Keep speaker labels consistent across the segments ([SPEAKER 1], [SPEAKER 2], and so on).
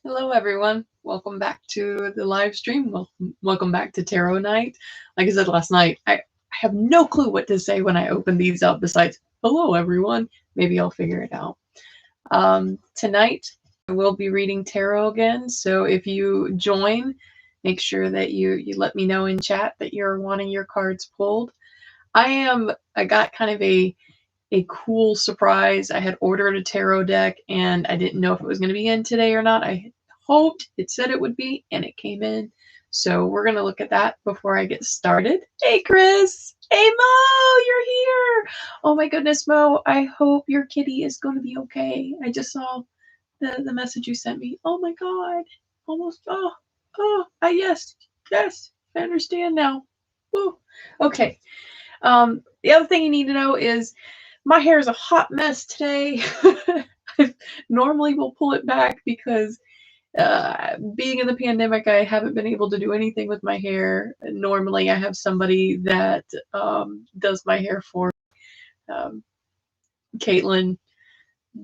[SPEAKER 1] Hello, everyone. Welcome back to the live stream. Welcome back to Tarot Night. Like I said last night, I have no clue what to say when I open these up besides, hello, everyone. Maybe I'll figure it out. Tonight, I will be reading tarot again. So if you join, make sure that you let me know in chat that you're wanting your cards pulled. I got kind of a cool surprise. I had ordered a tarot deck and I didn't know if it was going to be in today or not. I hoped it said it would be, and it came in. So we're going to look at that before I get started. Hey, Chris. Hey, Mo, you're here. Oh my goodness, Mo. I hope your kitty is going to be okay. I just saw the message you sent me. Oh my God. Almost. Yes, I understand now. Woo. Okay. The other thing you need to know is my hair is a hot mess today. I normally will pull it back because being in the pandemic, I haven't been able to do anything with my hair. Normally, I have somebody that does my hair for me. Caitlin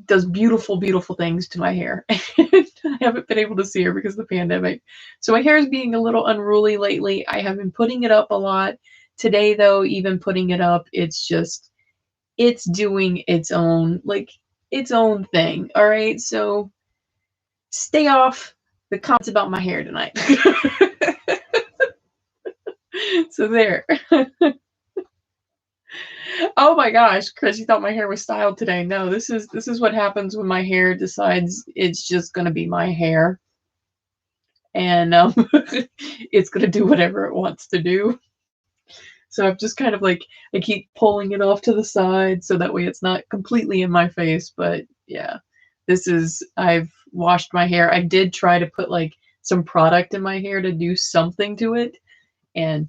[SPEAKER 1] does beautiful, beautiful things to my hair. I haven't been able to see her because of the pandemic. So my hair is being a little unruly lately. I have been putting it up a lot. Today, though, even putting it up, it's doing its own thing. All right, so stay off the comments about my hair tonight. So there. Oh my gosh, Chris, you thought my hair was styled today. No, this is what happens when my hair decides it's just gonna be my hair. And it's gonna do whatever it wants to do. So I'm just kind of like, I keep pulling it off to the side so that way it's not completely in my face. But yeah, I've washed my hair. I did try to put like some product in my hair to do something to it. And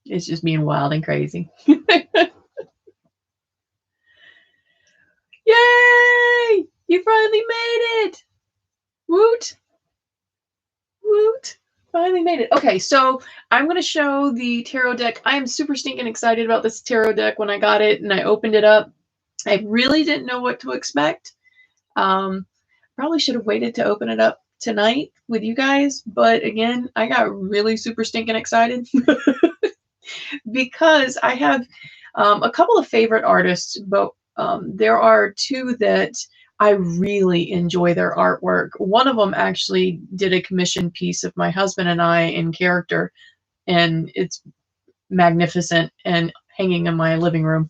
[SPEAKER 1] it's just being wild and crazy. Yay! You finally made it! Woot! Woot! Finally made it. Okay, so I'm going to show the tarot deck. I am super stinking excited about this tarot deck when I got it and I opened it up. I really didn't know what to expect. Probably should have waited to open it up tonight with you guys, but again, I got really super stinking excited because I have a couple of favorite artists, but there are two that I really enjoy their artwork. One of them actually did a commission piece of my husband and I in character, and it's magnificent and hanging in my living room.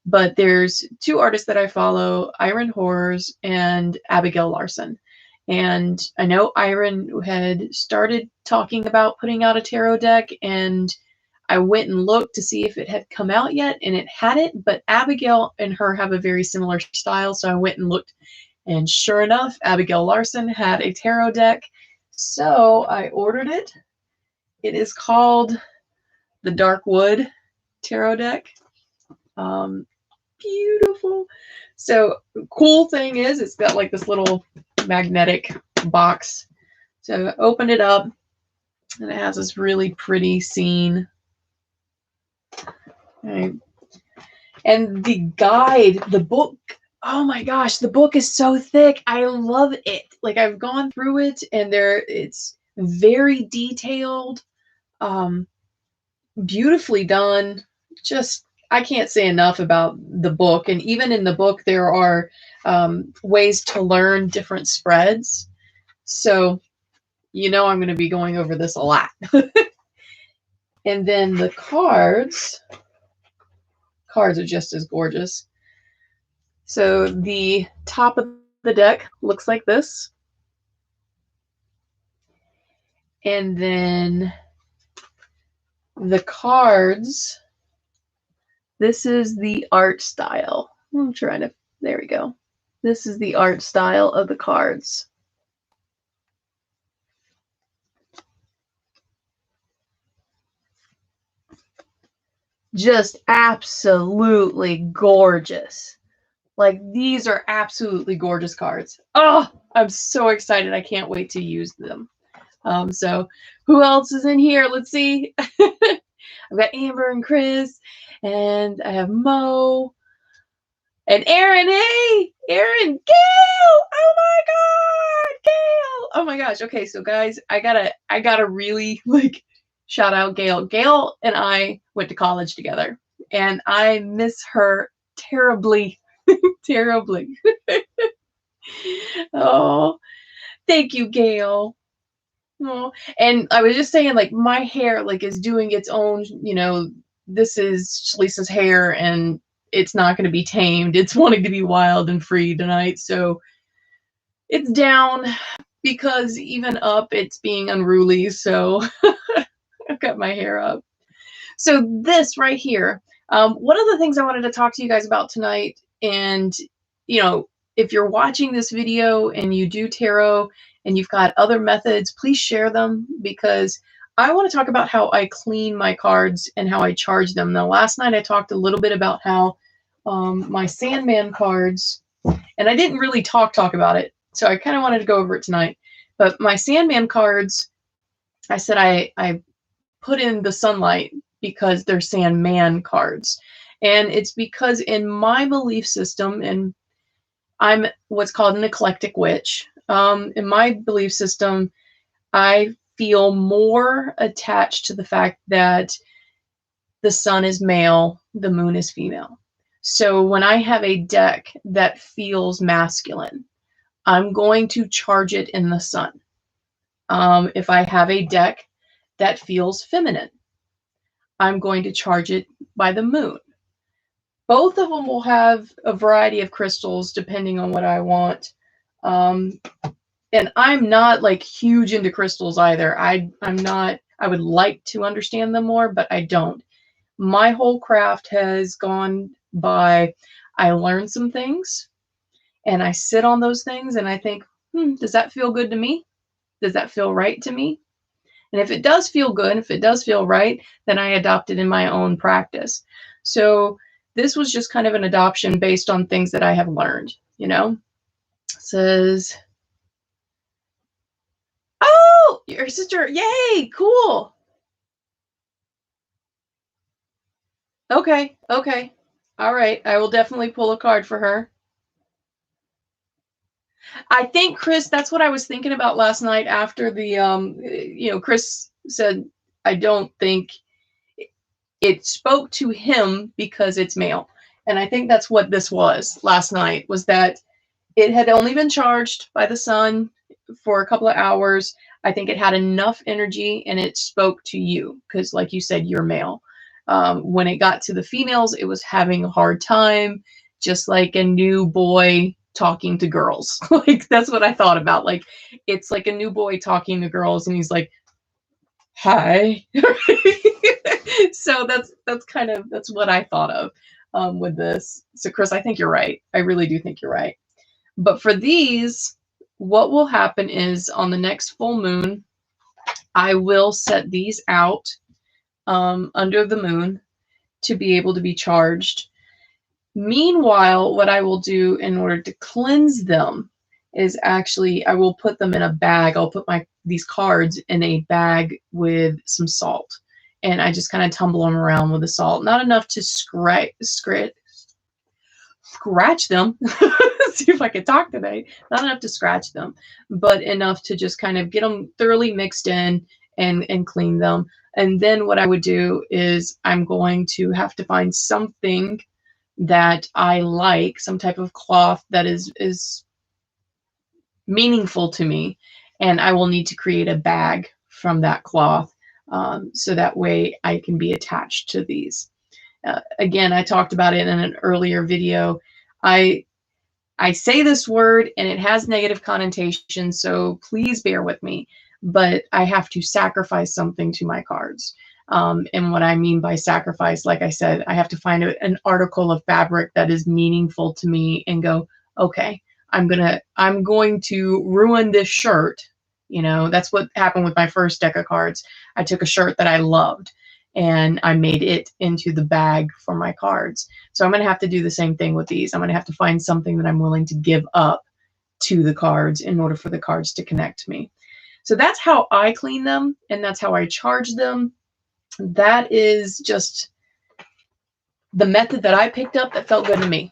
[SPEAKER 1] But there's two artists that I follow, Iron Horrors and Abigail Larson. And I know Iron had started talking about putting out a tarot deck, and I went and looked to see if it had come out yet, and it hadn't, but Abigail and her have a very similar style, so I went and looked, and sure enough, Abigail Larson had a tarot deck, so I ordered it. It is called the Dark Wood Tarot Deck. Beautiful. So cool thing is it's got like this little magnetic box. So I opened it up, and it has this really pretty scene. Right. And the guide, the book, oh my gosh, the book is so thick. I love it. Like I've gone through it and it's very detailed, beautifully done. Just, I can't say enough about the book. And even in the book, there are ways to learn different spreads. So, I'm going to be going over this a lot. And then the cards are just as gorgeous. So the top of the deck looks like this. And then the cards, this is the art style. I'm trying to, there we go. This is the art style of the cards. Just absolutely gorgeous. Like, these are absolutely gorgeous cards. Oh, I'm so excited. I can't wait to use them. So who else is in here? Let's see. I've got Amber and Chris, and I have Mo and Aaron. Hey, Aaron, Gail. Oh Oh my gosh. Okay, so guys, I gotta really like shout out Gail. Gail and I went to college together, and I miss her terribly, terribly. Oh, thank you, Gail. Oh, and I was just saying, like, my hair, like, is doing its own, this is Lisa's hair, and it's not going to be tamed. It's wanting to be wild and free tonight. So it's down because even up, it's being unruly. So I've got my hair up. So this right here, one of the things I wanted to talk to you guys about tonight, and, if you're watching this video and you do tarot and you've got other methods, please share them, because I want to talk about how I clean my cards and how I charge them. Now, last night I talked a little bit about how my Sandman cards, and I didn't really talk about it, so I kind of wanted to go over it tonight. But my Sandman cards, I said I put in the sunlight because they're Sandman cards. And it's because in my belief system, and I'm what's called an eclectic witch. In my belief system, I feel more attached to the fact that the sun is male, the moon is female. So when I have a deck that feels masculine, I'm going to charge it in the sun. If I have a deck that feels feminine, I'm going to charge it by the moon. Both of them will have a variety of crystals depending on what I want. And I'm not like huge into crystals either. I'm not, I would like to understand them more, but I don't. My whole craft has gone by, I learn some things and I sit on those things and I think, does that feel good to me? Does that feel right to me? And if it does feel good, if it does feel right, then I adopt it in my own practice. So this was just kind of an adoption based on things that I have learned, It says, oh, your sister, yay, cool. Okay, okay. All right, I will definitely pull a card for her. I think, Chris, that's what I was thinking about last night after the, Chris said, I don't think it spoke to him because it's male. And I think that's what this was last night, was that it had only been charged by the sun for a couple of hours. I think it had enough energy and it spoke to you because, like you said, you're male. When it got to the females, it was having a hard time, just like a new boy talking to girls. Like, that's what I thought about. Like, it's like a new boy talking to girls and he's like, hi. So that's what I thought of with this. So Chris, I think you're right. I really do think you're right. But for these, what will happen is on the next full moon, I will set these out under the moon to be able to be charged. Meanwhile, what I will do in order to cleanse them is actually I will put them in a bag. I'll put these cards in a bag with some salt. And I just kind of tumble them around with the salt. Not enough to scratch them. See if I can talk today. Not enough to scratch them, but enough to just kind of get them thoroughly mixed in and clean them. And then what I would do is I'm going to have to find something that I like, some type of cloth that is meaningful to me. And I will need to create a bag from that cloth. So that way I can be attached to these. Again, I talked about it in an earlier video. I say this word and it has negative connotations, so please bear with me, but I have to sacrifice something to my cards. And what I mean by sacrifice, like I said, I have to find an article of fabric that is meaningful to me and go, okay, I'm going to ruin this shirt. That's what happened with my first deck of cards. I took a shirt that I loved and I made it into the bag for my cards. So I'm going to have to do the same thing with these. I'm going to have to find something that I'm willing to give up to the cards in order for the cards to connect to me. So that's how I clean them, and that's how I charge them. That is just the method that I picked up that felt good to me.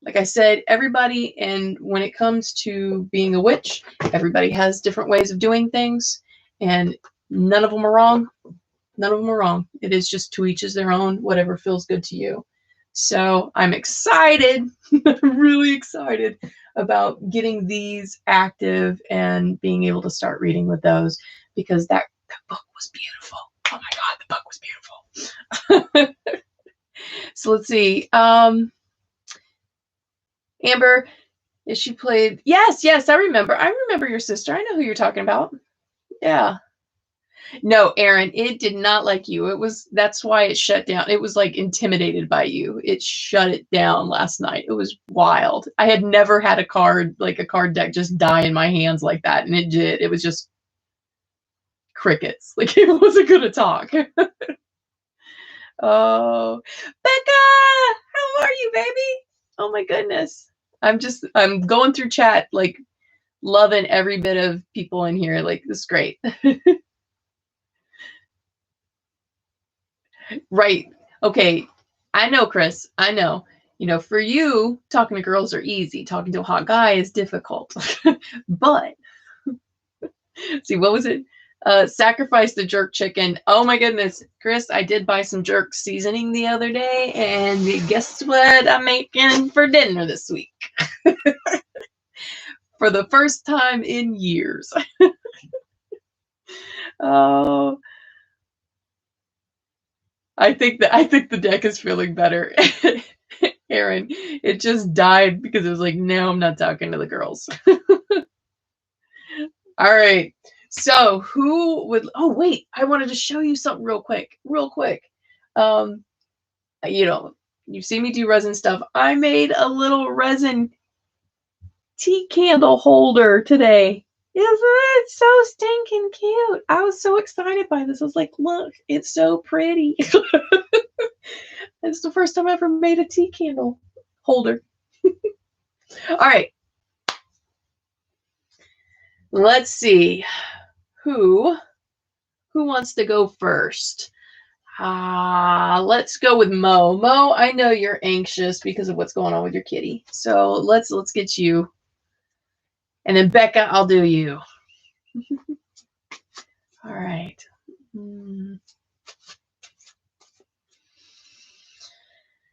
[SPEAKER 1] like I said, everybody, and when it comes to being a witch, everybody has different ways of doing things, and none of them are wrong. None of them are wrong. It is just to each is their own, whatever feels good to you. So I'm excited, I'm really excited about getting these active and being able to start reading with those, because that book was beautiful. Oh my God, the book was beautiful. So let's see. Amber, is she played? Yes, yes, I remember. I remember your sister. I know who you're talking about. Yeah. No, Aaron, it did not like you. That's why it shut down. It was like intimidated by you. It shut it down last night. It was wild. I had never had a card deck just die in my hands like that. And it did. It was just crickets. Like it wasn't gonna talk. Oh, Becca, how are you, baby? Oh my goodness. I'm going through chat, like loving every bit of people in here. Like this is great. Right. Okay. I know, Chris. I know. You know, for you, talking to girls are easy. Talking to a hot guy is difficult. But see, what was it? Sacrifice the jerk chicken. Oh my goodness, Chris, I did buy some jerk seasoning the other day, and guess what I'm making for dinner this week? For the first time in years. Oh, I think the deck is feeling better. Aaron, it just died because it was like, no, I'm not talking to the girls. All right. So who would, oh, wait, I wanted to show you something real quick. Um, you know, you see me do resin stuff. I made a little resin tea candle holder today. Isn't it so stinking cute? I was so excited by this. I was like, look, it's so pretty. It's the first time I ever made a tea candle holder. All right. Let's see. Who wants to go first? Let's go with Mo. Mo, I know you're anxious because of what's going on with your kitty. So let's get you. And then Becca, I'll do you. All right.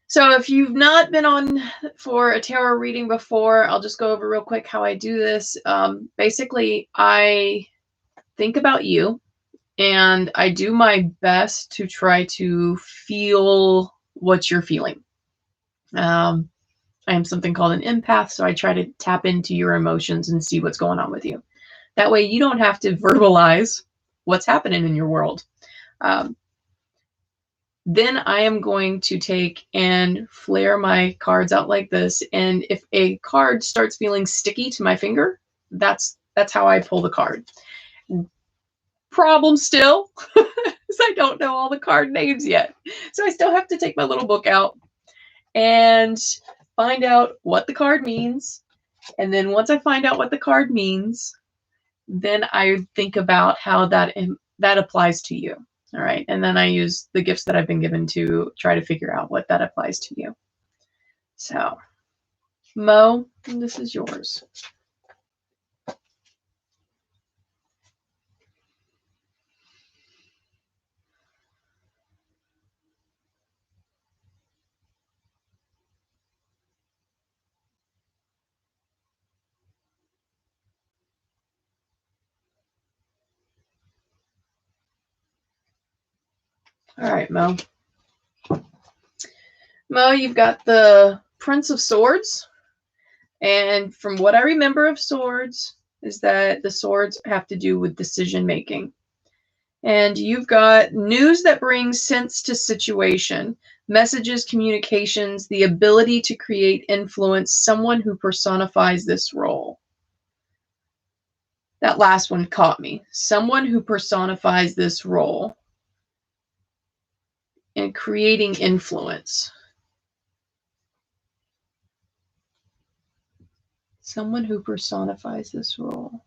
[SPEAKER 1] So if you've not been on for a tarot reading before, I'll just go over real quick how I do this. Basically, I think about you, and I do my best to try to feel what you're feeling. I am something called an empath, so I try to tap into your emotions and see what's going on with you. That way you don't have to verbalize what's happening in your world. Then I am going to take and flare my cards out like this. And if a card starts feeling sticky to my finger, that's how I pull the card. Problem still, is I don't know all the card names yet. So I still have to take my little book out and find out what the card means. And then once I find out what the card means, then I think about how that applies to you. All right. And then I use the gifts that I've been given to try to figure out what that applies to you. So, Mo, this is yours. All right, Mo. Mo, you've got the Prince of Swords. And from what I remember of swords is that the swords have to do with decision making. And you've got news that brings sense to situation, messages, communications, the ability to create influence, someone who personifies this role. That last one caught me. Someone who personifies this role and creating influence. Someone who personifies this role.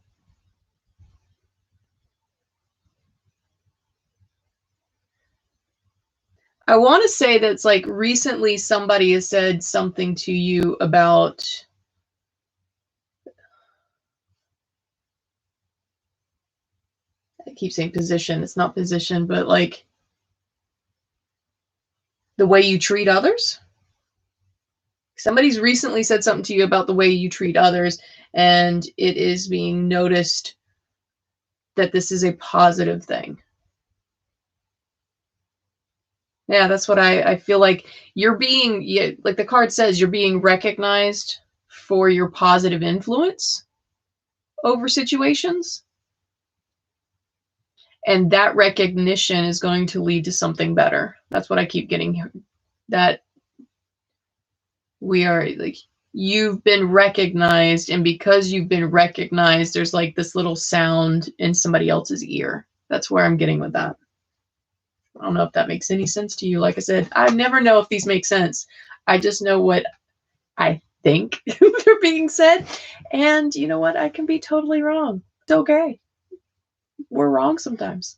[SPEAKER 1] I want to say that's like recently somebody has said something to you about I keep saying position. It's not position, but like the way you treat others. Somebody's recently said something to you about the way you treat others, and it is being noticed that this is a positive thing. Yeah, that's what I feel like you're being, like the card says, you're being recognized for your positive influence over situations. And that recognition is going to lead to something better. That's what I keep getting here. That we are like, you've been recognized, and because you've been recognized, there's like this little sound in somebody else's ear. That's where I'm getting with that. I don't know if that makes any sense to you. Like I said, I never know if these make sense. I just know what I think they're being said. And you know what? I can be totally wrong. It's okay. We're wrong sometimes.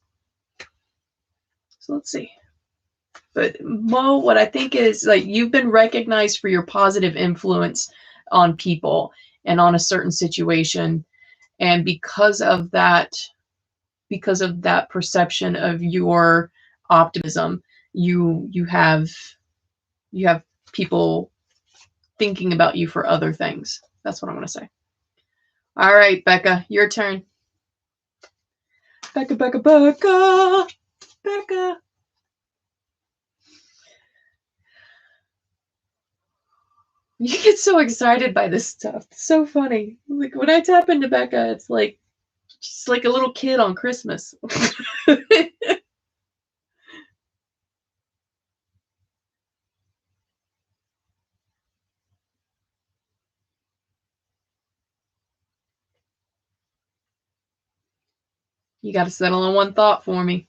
[SPEAKER 1] So let's see. But Mo, what I think is like you've been recognized for your positive influence on people and on a certain situation. And because of that perception of your optimism, you have people thinking about you for other things. That's what I'm going to say. All right, Becca, your turn. Becca. You get so excited by this stuff. It's so funny. Like when I tap into Becca, it's like she's like a little kid on Christmas. You got to settle on one thought for me.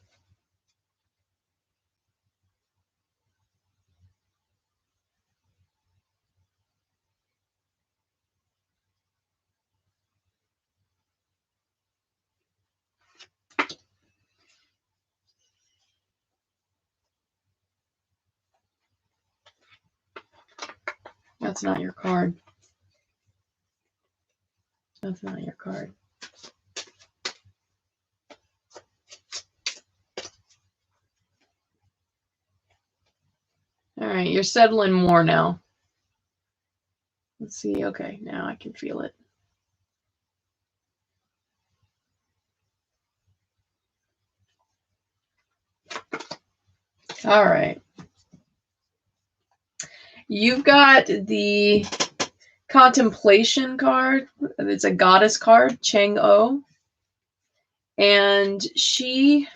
[SPEAKER 1] That's not your card. That's not your card. All right, you're settling more now. Let's see. Okay, now I can feel it. All right. You've got the contemplation card. It's a goddess card, Chang-O. And she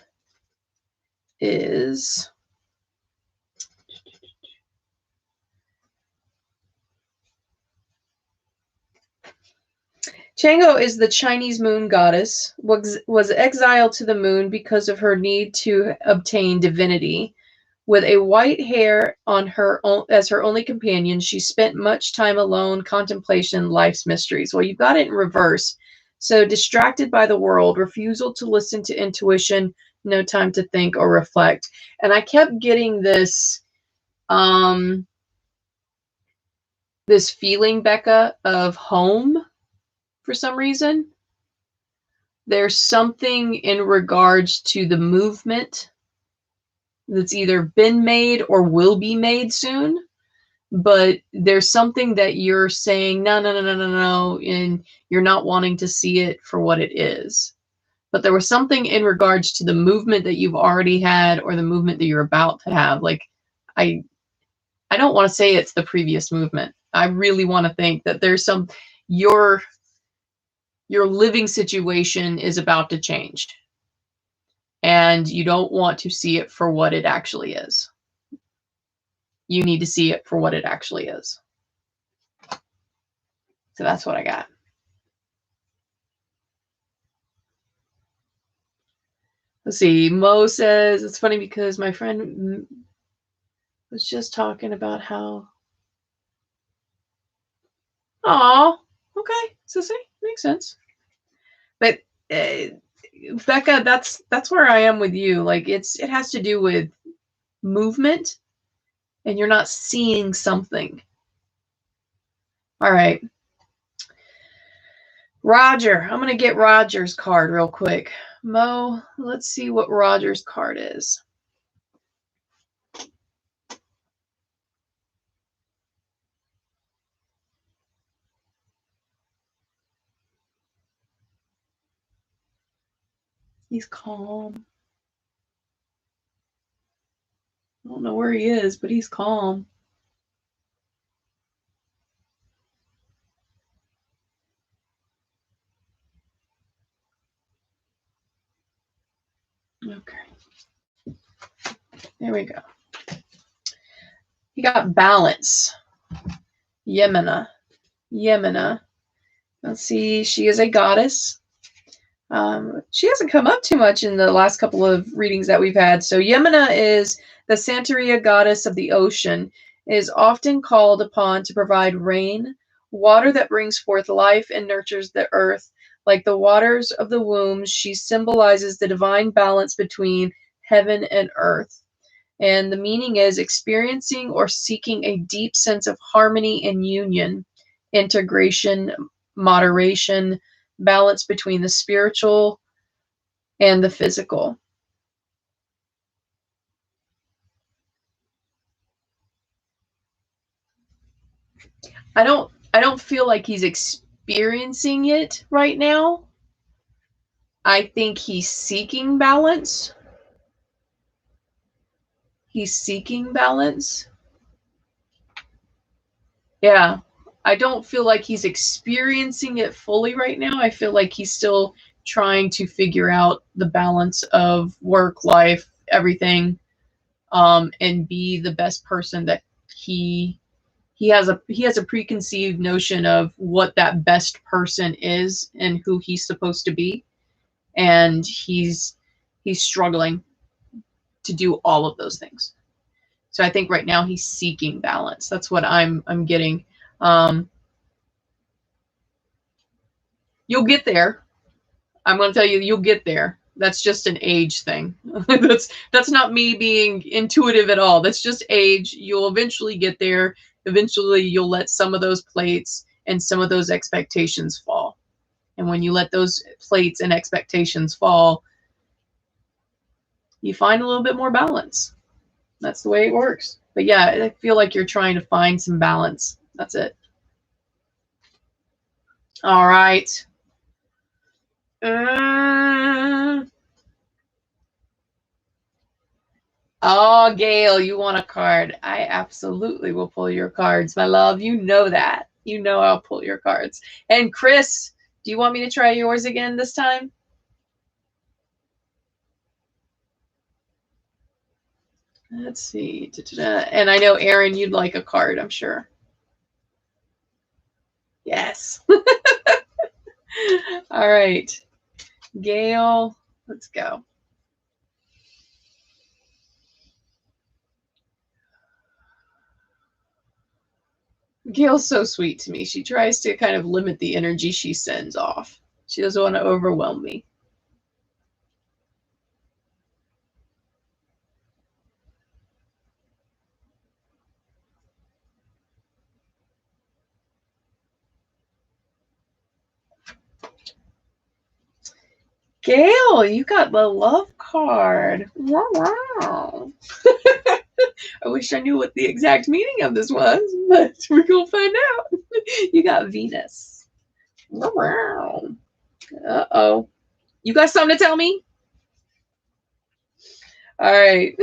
[SPEAKER 1] is Chang'o is the Chinese moon goddess, was exiled to the moon because of her need to obtain divinity. With a white hare on her as her only companion, she spent much time alone, contemplation, life's mysteries. Well, you've got it in reverse. So distracted by the world, refusal to listen to intuition, no time to think or reflect. And I kept getting this this feeling, Becca, of home for some reason. There's something in regards to the movement that's either been made or will be made soon, but there's something that you're saying, no, and you're not wanting to see it for what it is. But there was something in regards to the movement that you've already had or the movement that you're about to have. Like, I don't want to say it's the previous movement. I really want to think that there's some, your living situation is about to change. And you don't want to see it for what it actually is. You need to see it for what it actually is. So that's what I got. Let's see. Mo says, it's funny because my friend was just talking about how... Oh, okay. So see, makes sense. But Becca, that's where I am with you. Like it has to do with movement and you're not seeing something. All right. Roger. I'm going to get Roger's card real quick. Mo, let's see what Roger's card is. He's calm. I don't know where he is, but he's calm. Okay. There we go. He got balance. Yemena. Let's see. She is a goddess. She hasn't come up too much in the last couple of readings that we've had. So Yemena is the Santeria goddess of the ocean, is often called upon to provide rain, water that brings forth life and nurtures the earth. Like the waters of the womb, she symbolizes the divine balance between heaven and earth. And the meaning is experiencing or seeking a deep sense of harmony and union, integration, moderation, balance between the spiritual and the physical. I don't feel like he's experiencing it right now. I think he's seeking balance. Yeah. I don't feel like he's experiencing it fully right now. I feel like he's still trying to figure out the balance of work, life, everything, and be the best person that he has a preconceived notion of what that best person is and who he's supposed to be, and he's struggling to do all of those things. So I think right now he's seeking balance. That's what I'm getting. You'll get there. I'm going to tell you, you'll get there. That's just an age thing. that's not me being intuitive at all. That's just age. You'll eventually get there. Eventually you'll let some of those plates and some of those expectations fall. And when you let those plates and expectations fall, you find a little bit more balance. That's the way it works. But yeah, I feel like you're trying to find some balance. That's it. All right. Oh, Gail, you want a card? I absolutely will pull your cards, my love. You know that. You know I'll pull your cards. And Chris, do you want me to try yours again this time? Let's see. And I know, Aaron, you'd like a card, I'm sure. Yes. All right. Gail, let's go. Gail's so sweet to me. She tries to kind of limit the energy she sends off. She doesn't want to overwhelm me. Gail, you got the love card. Wow. I wish I knew what the exact meaning of this was, but we're going to find out. You got Venus. Wow. Uh-oh. You got something to tell me? All right.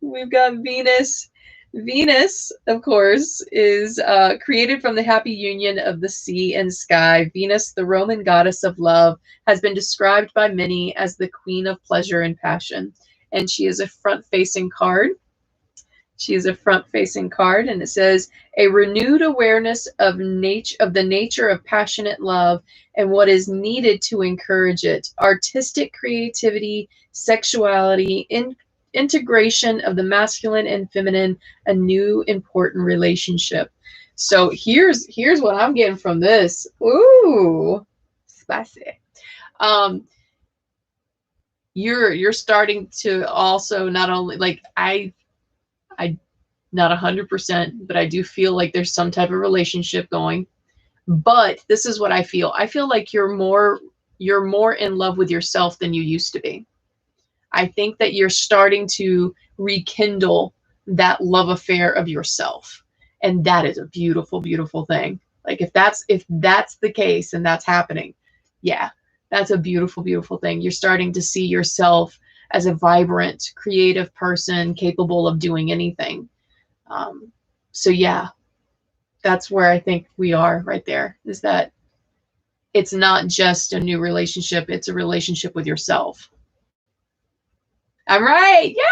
[SPEAKER 1] We've got Venus. Venus, of course, is created from the happy union of the sea and sky. Venus, the Roman goddess of love, has been described by many as the queen of pleasure and passion. And she is a front-facing card. She is a front-facing card, and it says, a renewed awareness of the nature of passionate love and what is needed to encourage it. Artistic creativity, sexuality, integration of the masculine and feminine, a new important relationship. So here's what I'm getting from this. Ooh, spicy. you're starting to also not only like I not 100%, but I do feel like there's some type of relationship going. But this is what I feel. I feel like you're more in love with yourself than you used to be. I think that you're starting to rekindle that love affair of yourself. And that is a beautiful, beautiful thing. Like if that's the case and that's happening, yeah, that's a beautiful, beautiful thing. You're starting to see yourself as a vibrant, creative person capable of doing anything. Um, so yeah, that's where I think we are right there, is that it's not just a new relationship, it's a relationship with yourself. I'm right. Yeah.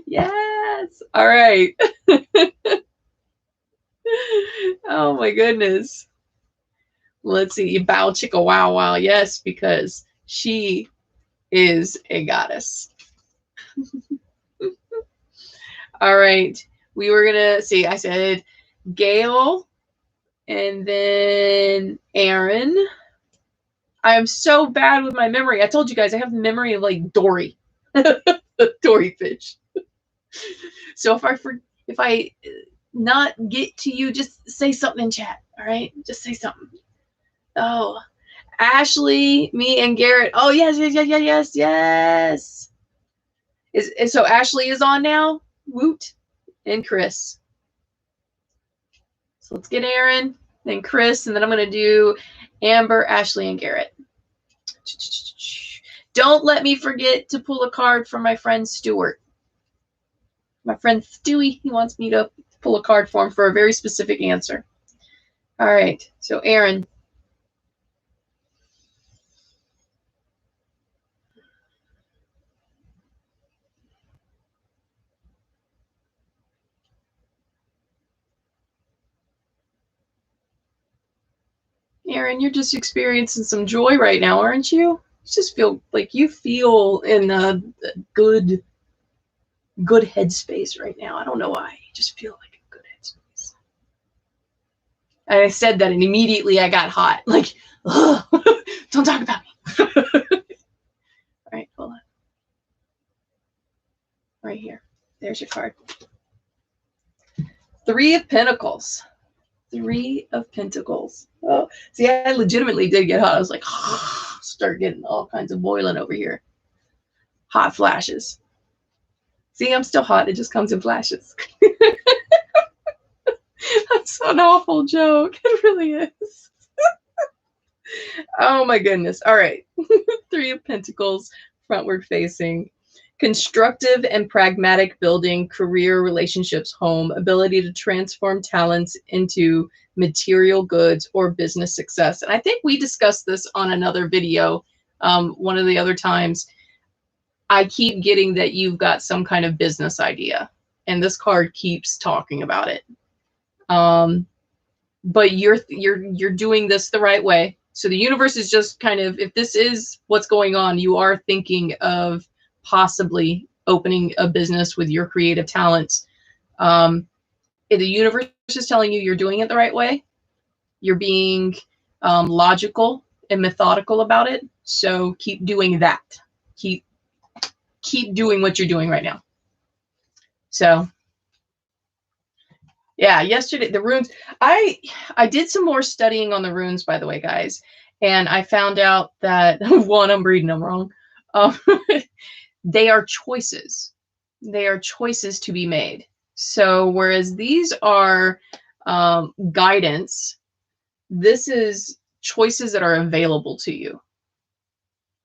[SPEAKER 1] Yes. All right. Oh my goodness. Let's see. Bow chicka wow wow. Yes, because she is a goddess. All right. We were gonna see. I said Gail and then Aaron. I am so bad with my memory. I told you guys I have the memory of like Dory, the Dory fish. So if I not get to you, just say something in chat. All right, just say something. Oh, Ashley, me, and Garrett. Oh yes, yes, yes, yes, yes, yes. So Ashley is on now. Woot and Chris. So let's get Aaron, then Chris, and then I'm gonna do Amber, Ashley, and Garrett. Don't let me forget to pull a card from my friend Stuart. My friend Stewie, he wants me to pull a card for him for a very specific answer. All right, so Aaron. Aaron, you're just experiencing some joy right now, aren't you? You just feel like you feel in a good headspace right now. I don't know why. You just feel like a good headspace. And I said that, and immediately I got hot. Like, don't talk about me. All right, hold on. Right here. There's your card. 3 of Pentacles. 3 of Pentacles. Oh, see, I legitimately did get hot. I was like, start getting all kinds of boiling over here. Hot flashes. See, I'm still hot. It just comes in flashes. That's an awful joke. It really is. Oh my goodness. All right. 3 of Pentacles, frontward facing. Constructive and pragmatic building, career, relationships, home, ability to transform talents into material goods or business success. And I think we discussed this on another video one of the other times. I keep getting that you've got some kind of business idea, and this card keeps talking about it. But you're doing this the right way. So the universe is just kind of, if this is what's going on, you are thinking of possibly opening a business with your creative talents. The universe is telling you you're doing it the right way. You're being logical and methodical about it. So keep doing that. Keep doing what you're doing right now. So yeah, yesterday the runes. I did some more studying on the runes, by the way, guys, and I found out that one, I'm reading them wrong. They are choices. They are choices to be made. So whereas these are guidance, this is choices that are available to you.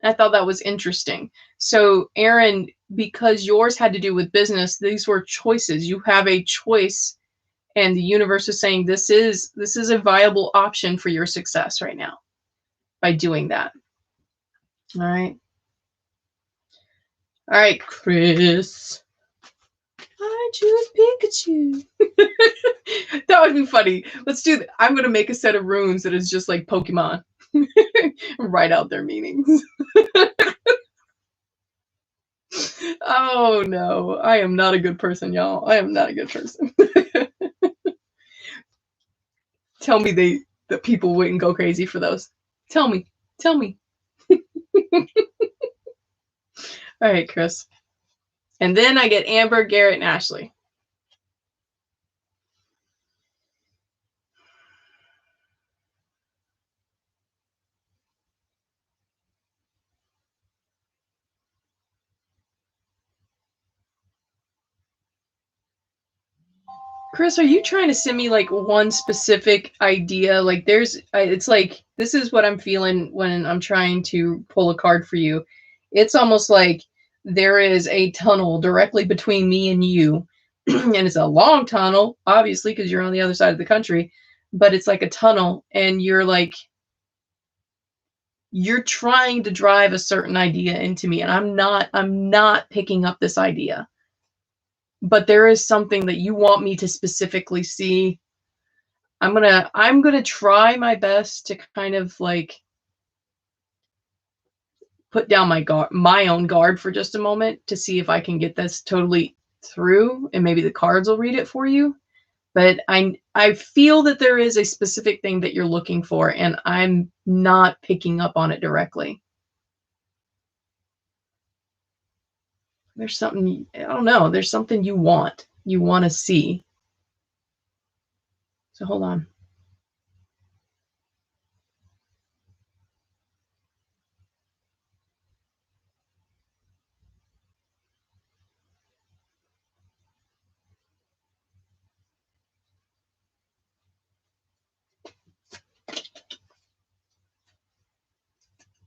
[SPEAKER 1] I thought that was interesting. So Aaron, because yours had to do with business, these were choices. You have a choice, and the universe is saying this is a viable option for your success right now by doing that. All right. All right, Chris. I choose Pikachu. That would be funny. Let's do that. I'm going to make a set of runes that is just like Pokemon. Write out their meanings. Oh no, I am not a good person, y'all. I am not a good person. Tell me that people wouldn't go crazy for those. Tell me. All right, Chris. And then I get Amber, Garrett, and Ashley. Chris, are you trying to send me like one specific idea? Like it's like, this is what I'm feeling when I'm trying to pull a card for you. It's almost like there is a tunnel directly between me and you. And it's a long tunnel, obviously, because you're on the other side of the country, but it's like a tunnel and you're trying to drive a certain idea into me and I'm not picking up this idea. But there is something that you want me to specifically see. I'm gonna try my best to kind of like put down my own guard for just a moment to see if I can get this totally through, and maybe the cards will read it for you. But I feel that there is a specific thing that you're looking for, and I'm not picking up on it directly. There's something, I don't know, there's something you want to see. So hold on.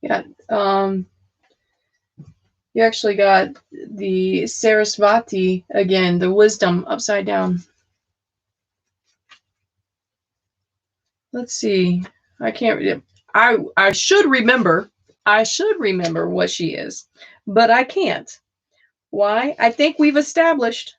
[SPEAKER 1] Yeah, you actually got the Sarasvati again, the wisdom upside down. Let's see. I can't. I should remember. I should remember what she is, but I can't. Why? I think we've established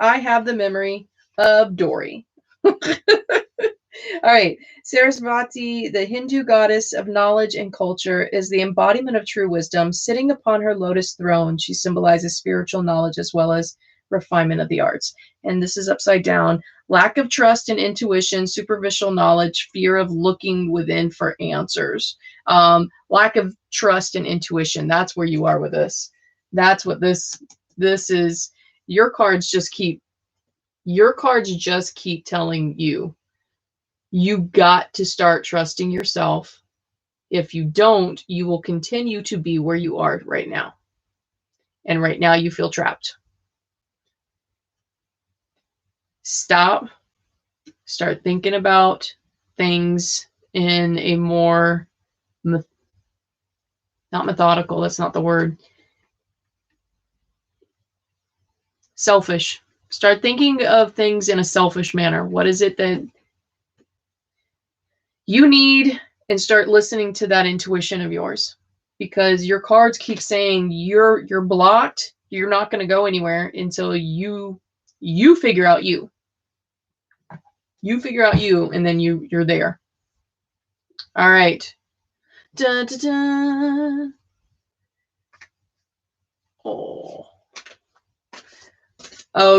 [SPEAKER 1] I have the memory of Dory. All right. Sarasvati, the Hindu goddess of knowledge and culture, is the embodiment of true wisdom. Sitting upon her lotus throne, she symbolizes spiritual knowledge as well as refinement of the arts. And this is upside down. Lack of trust and intuition, superficial knowledge, fear of looking within for answers. Lack of trust and intuition. That's where you are with this. That's what this is. Your cards just keep telling you got to start trusting yourself. If you don't, you will continue to be where you are right now. And right now you feel trapped. Stop. Start thinking about things in a more, not methodical, that's not the word. Selfish. Start thinking of things in a selfish manner. What is it that you need? And start listening to that intuition of yours, because your cards keep saying you're blocked. You're not going to go anywhere until you figure out you figure out you, and then you're there. All right. Dun, dun, dun. Oh,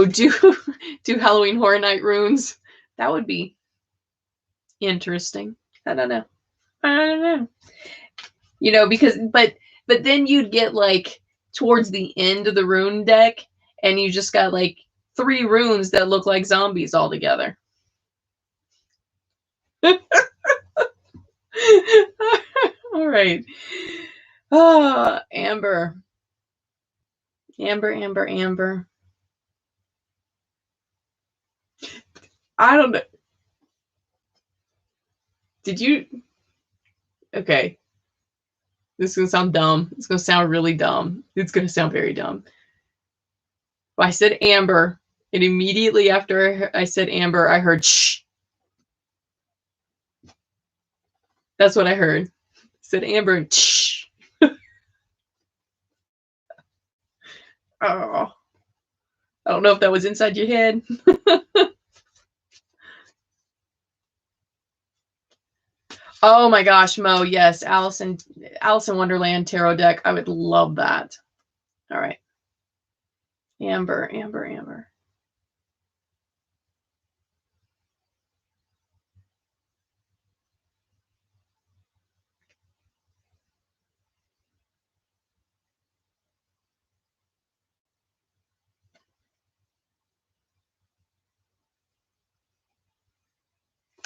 [SPEAKER 1] do Halloween Horror Night runes. That would be interesting. I don't know. You know, because but then you'd get like towards the end of the rune deck and you just got like 3 runes that look like zombies all together. All right. Oh, Amber. Amber. I don't know. Did you? Okay. This is going to sound dumb. It's going to sound really dumb. It's going to sound very dumb. I said Amber, and immediately after I said Amber, I heard shh. That's what I heard. I said Amber and shh. Oh. I don't know if that was inside your head. Oh my gosh, Mo, yes, Alice in Wonderland tarot deck. I would love that. All right. Amber.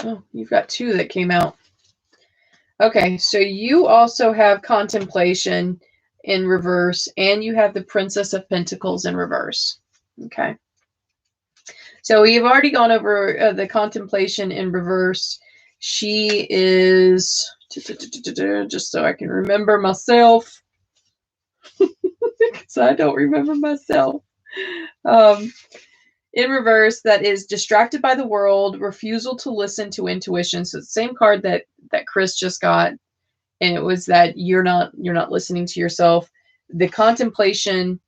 [SPEAKER 1] Oh, you've got two that came out. Okay, so you also have Contemplation in reverse, and you have the Princess of Pentacles in reverse. Okay. So we've already gone over the Contemplation in reverse. She is, just so I can remember myself, because I don't remember myself. In reverse, that is distracted by the world, refusal to listen to intuition. So the same card that Chris just got, and it was that you're not listening to yourself. The contemplation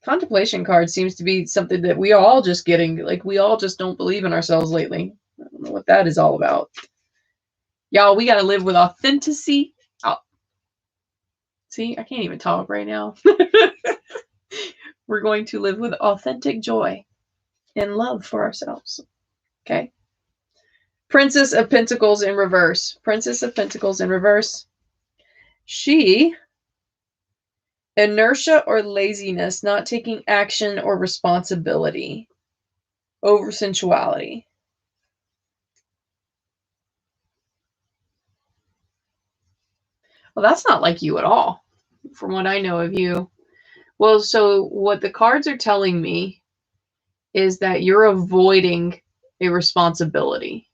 [SPEAKER 1] contemplation card seems to be something that we are all just getting. Like, we all just don't believe in ourselves lately. I don't know what that is all about. Y'all, we got to live with authenticity. Oh, see, I can't even talk right now. We're going to live with authentic joy and love for ourselves. Okay. Princess of Pentacles in reverse. Princess of Pentacles in reverse. She, inertia or laziness, not taking action or responsibility over sensuality. Well, that's not like you at all, from what I know of you. Well, so what the cards are telling me is that you're avoiding a responsibility.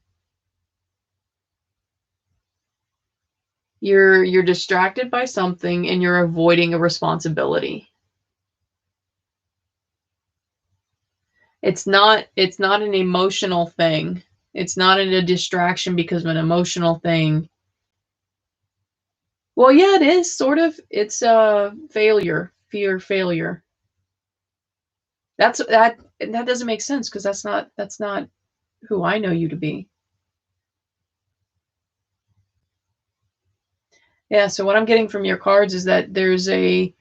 [SPEAKER 1] You're distracted by something and you're avoiding a responsibility. It's not an emotional thing. It's not a distraction because of an emotional thing. Well, yeah, it is sort of. It's a failure, fear, failure. That doesn't make sense because that's not who I know you to be. Yeah, so what I'm getting from your cards is that there's a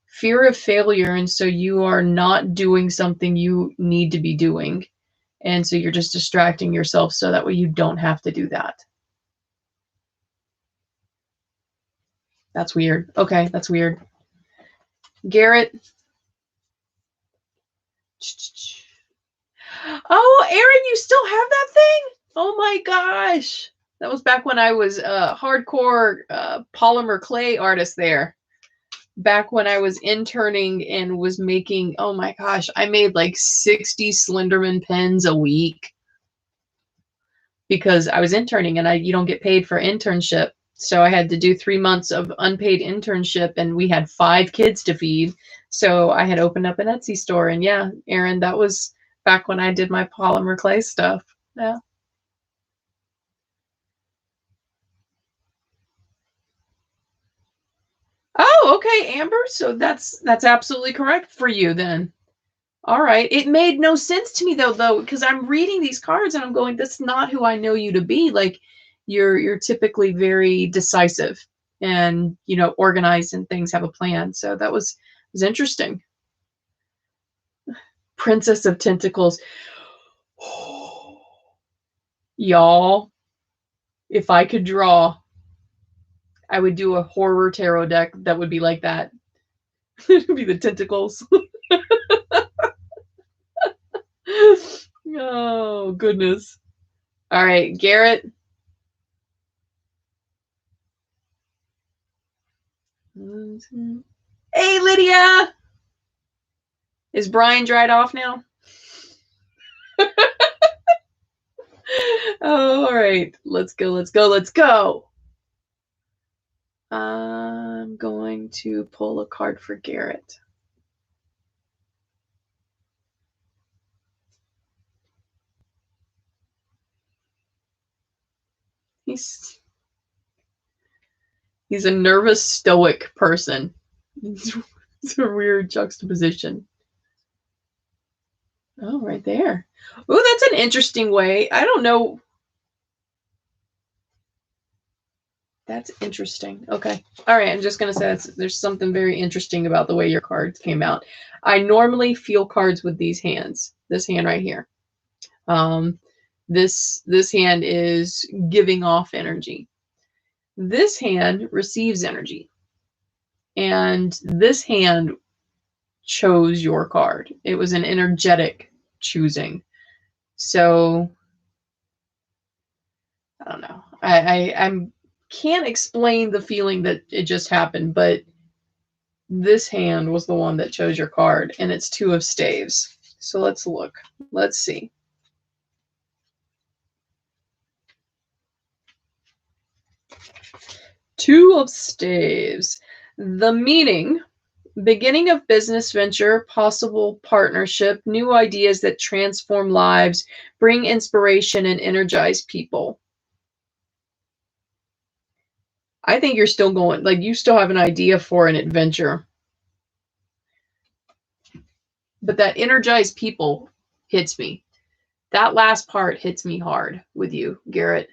[SPEAKER 1] fear of failure, and so you are not doing something you need to be doing. And so you're just distracting yourself so that way you don't have to do that. That's weird. Okay, that's weird. Garrett. Oh, Aaron, you still have that thing? Oh my gosh. That was back when I was a hardcore polymer clay artist there. Back when I was interning and was making, oh my gosh, I made like 60 Slenderman pens a week because I was interning and you don't get paid for internship. So I had to do 3 months of unpaid internship and we had 5 kids to feed. So I had opened up an Etsy store. And yeah, Aaron, that was back when I did my polymer clay stuff. Yeah. Oh, okay, Amber. So that's absolutely correct for you then. All right. It made no sense to me though, because I'm reading these cards and I'm going, that's not who I know you to be. Like, you're typically very decisive and, organized and things, have a plan. So that was interesting. Princess of Tentacles. Y'all, if I could draw, I would do a horror tarot deck that would be like that. It would be the tentacles. Oh, goodness. All right, Garrett. Hey, Lydia. Is Brian dried off now? Oh, all right. Let's go, let's go, let's go. I'm going to pull a card for Garrett. He's a nervous, stoic person. It's a weird juxtaposition. Oh, right there. Oh, that's an interesting way. I don't know. That's interesting. Okay. All right. I'm just going to say there's something very interesting about the way your cards came out. I normally feel cards with these hands. This hand right here. This hand is giving off energy. This hand receives energy. And this hand chose your card. It was an energetic choosing. So I don't know. I can't explain the feeling that it just happened, but this hand was the one that chose your card, and it's 2 of staves. So let's look. Let's see. Two of staves. The meaning: beginning of business venture, possible partnership, new ideas that transform lives, bring inspiration, and energize people. I think you're still going, like, you still have an idea for an adventure. But that energize people hits me. That last part hits me hard with you, Garrett.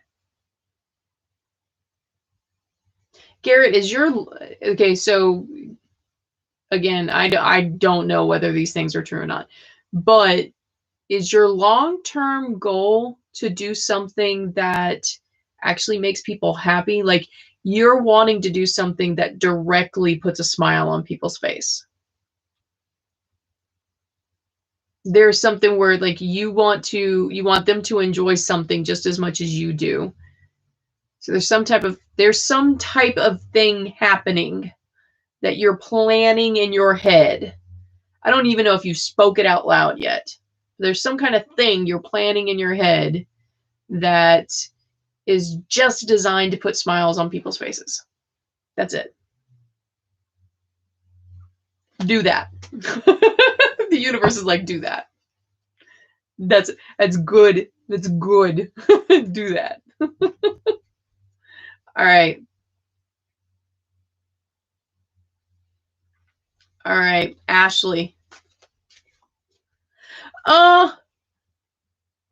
[SPEAKER 1] Garrett, is your, okay, so again, I don't know whether these things are true or not, but is your long-term goal to do something that actually makes people happy? Like, you're wanting to do something that directly puts a smile on people's face. There's something where, like, you want them to enjoy something just as much as you do. So there's some type of thing happening that you're planning in your head. I don't even know if you spoke it out loud yet. There's some kind of thing you're planning in your head that is just designed to put smiles on people's faces. That's it. Do that. The universe is like, do that. That's good. That's good. Do that. All right. All right, Ashley.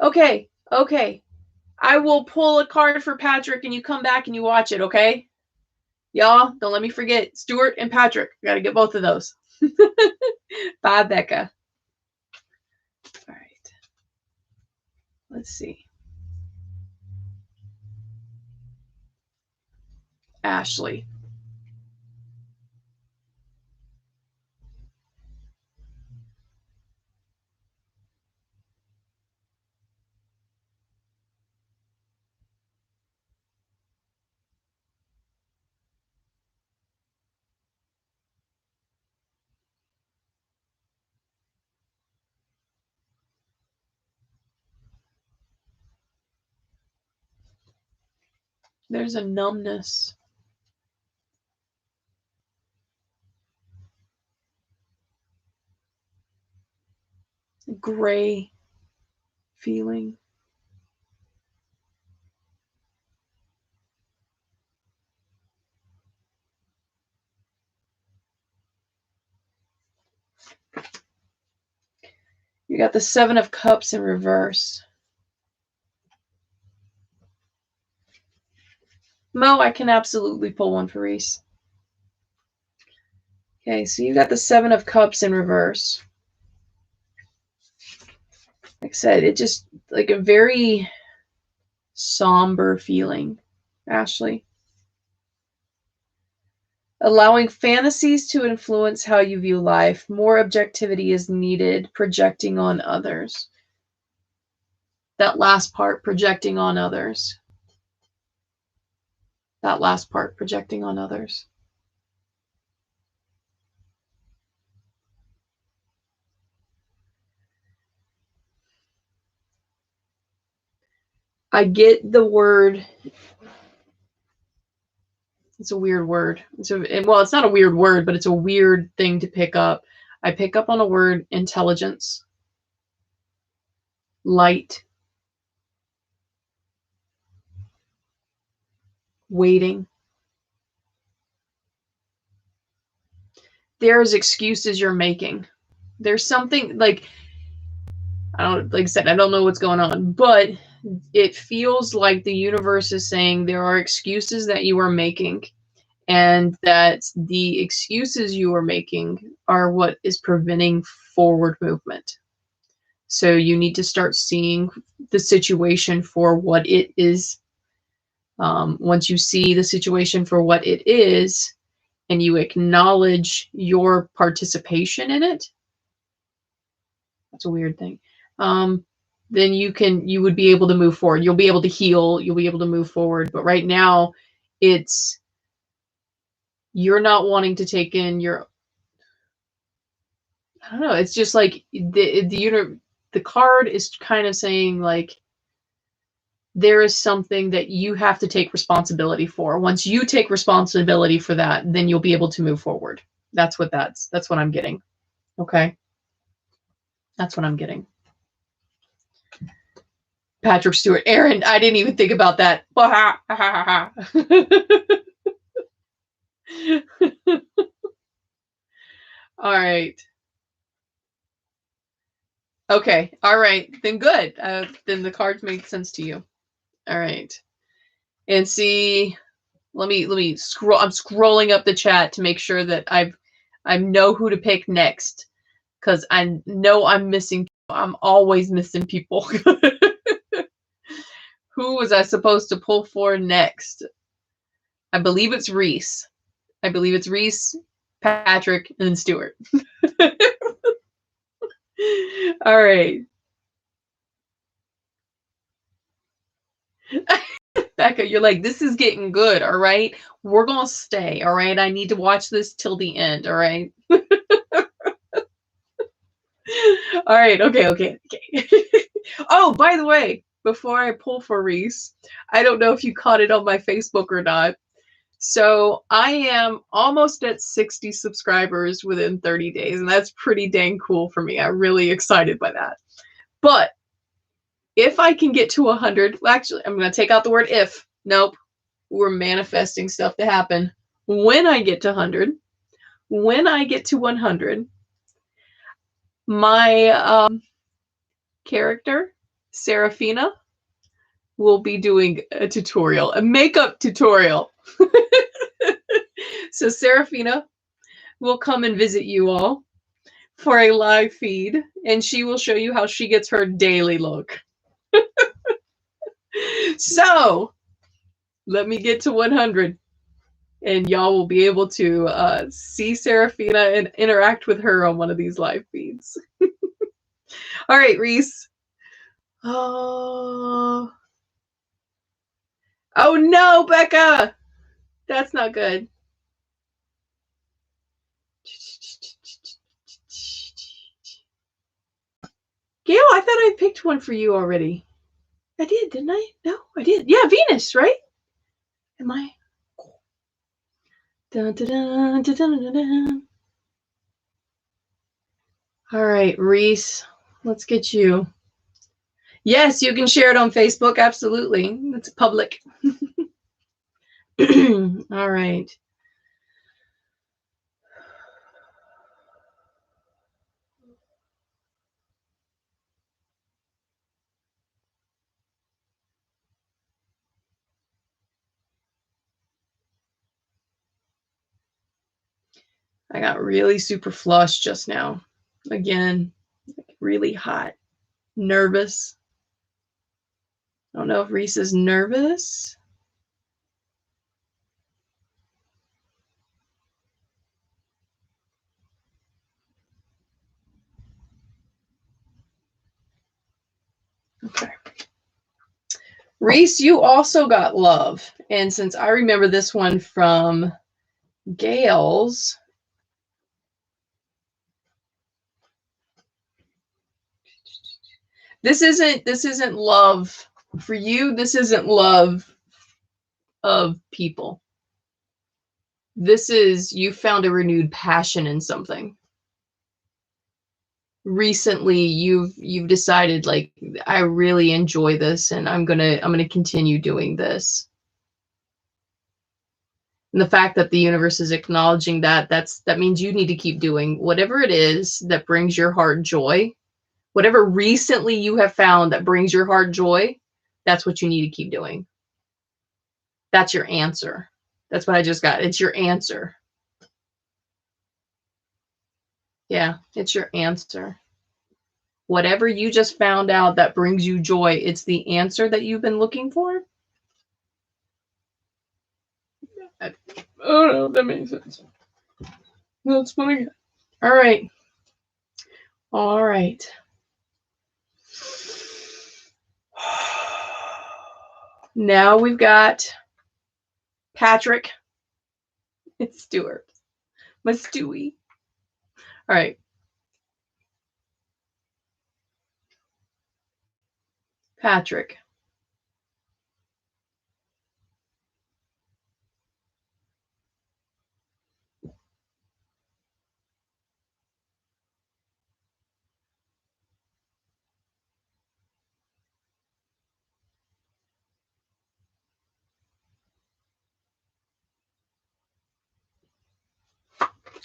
[SPEAKER 1] Okay. Okay. I will pull a card for Patrick and you come back and you watch it, okay? Y'all, don't let me forget Stuart and Patrick. Got to get both of those. Bye, Becca. All right. Let's see. Ashley. There's a numbness. Gray feeling. You got the 7 of Cups in reverse. Mo, I can absolutely pull one for Reese. Okay, so you got the 7 of Cups in reverse. Like I said, it just, like, a very somber feeling, Ashley. Allowing fantasies to influence how you view life. More objectivity is needed, projecting on others. That last part, projecting on others. That last part, projecting on others. I get the word. It's a weird word. Well, it's not a weird word, but it's a weird thing to pick up. I pick up on a word: intelligence, light, waiting. There's excuses you're making. There's something, like, like I said, I don't know what's going on, but it feels like the universe is saying there are excuses that you are making, and that the excuses you are making are what is preventing forward movement. So you need to start seeing the situation for what it is. Once you see the situation for what it is, and you acknowledge your participation in it, that's a weird thing. then you would be able to move forward. You'll be able to heal. You'll be able to move forward. But right now, you're not wanting to take in your, I don't know. It's just like the card is kind of saying like there is something that you have to take responsibility for. Once you take responsibility for that, then you'll be able to move forward. That's what I'm getting. Okay. That's what I'm getting. Patrick Stewart. Aaron, I didn't even think about that. All right. Okay. All right. Then good. Then the cards make sense to you. All right. And see, let me scroll. I'm scrolling up the chat to make sure that I know who to pick next, because I know I'm missing. I'm always missing people. Who was I supposed to pull for next? I believe it's Reese. I believe it's Reese, Patrick, and Stuart. All right. Becca, you're like, this is getting good, all right? We're going to stay, all right? I need to watch this till the end, all right? All right, okay. Oh, by the way, before I pull for Reese, I don't know if you caught it on my Facebook or not. So I am almost at 60 subscribers within 30 days, and that's pretty dang cool for me. I'm really excited by that. But if I can get to 100, well, actually, I'm going to take out the word if. Nope. We're manifesting stuff to happen. When I get to 100, when I get to 100, my character, Serafina, will be doing a tutorial, a makeup tutorial. So Serafina will come and visit you all for a live feed, and she will show you how she gets her daily look. So let me get to 100, and y'all will be able to see Serafina and interact with her on one of these live feeds. All right, Reese. Oh no, Becca! That's not good. Gail, I thought I picked one for you already. I did, didn't I? No, I did. Yeah, Venus, right? Am I? Dun, dun, dun, dun, dun, dun, dun. All right, Reese, let's get you. Yes, you can share it on Facebook. Absolutely. It's public. All right. I got really super flushed just now. Again, really hot. Nervous. I don't know if Reese is nervous. Okay. Reese, you also got love. And since I remember this one from Gail's, this isn't love for you. This isn't love of people. This is, you found a renewed passion in something. Recently you've decided, like, I really enjoy this and I'm gonna continue doing this. And the fact that the universe is acknowledging that means you need to keep doing whatever it is that brings your heart joy. Whatever recently you have found that brings your heart joy, that's what you need to keep doing. That's your answer. That's what I just got. It's your answer. Yeah, it's your answer. Whatever you just found out that brings you joy, it's the answer that you've been looking for. Oh no, that makes sense. That's funny. All right. All right. Now we've got Patrick. It's Stuart. My Stewie. All right. Patrick.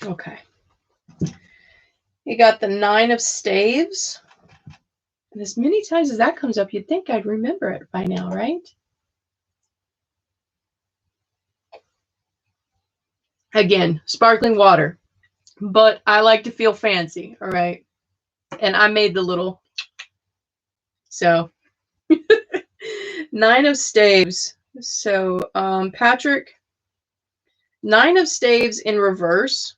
[SPEAKER 1] Okay. You got the 9 of staves. And as many times as that comes up, you'd think I'd remember it by now, right? Again, sparkling water. But I like to feel fancy, all right? And I made the little. So, 9 of staves. So, Patrick, 9 of staves in reverse.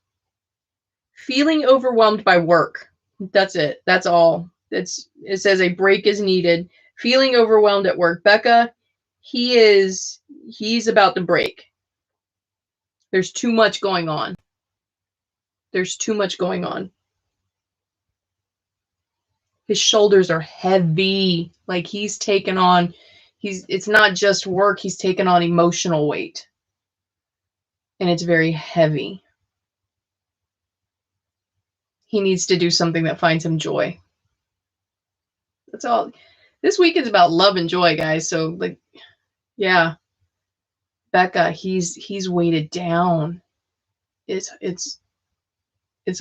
[SPEAKER 1] Feeling overwhelmed by work. That's it. That's all. It says a break is needed. Feeling overwhelmed at work. Becca, he's about to break. There's too much going on. There's too much going on. His shoulders are heavy. Like he's taken on, it's not just work, he's taken on emotional weight. And it's very heavy. He needs to do something that finds him joy. That's all. This week is about love and joy, guys. So like, yeah. Becca, he's weighted down. It's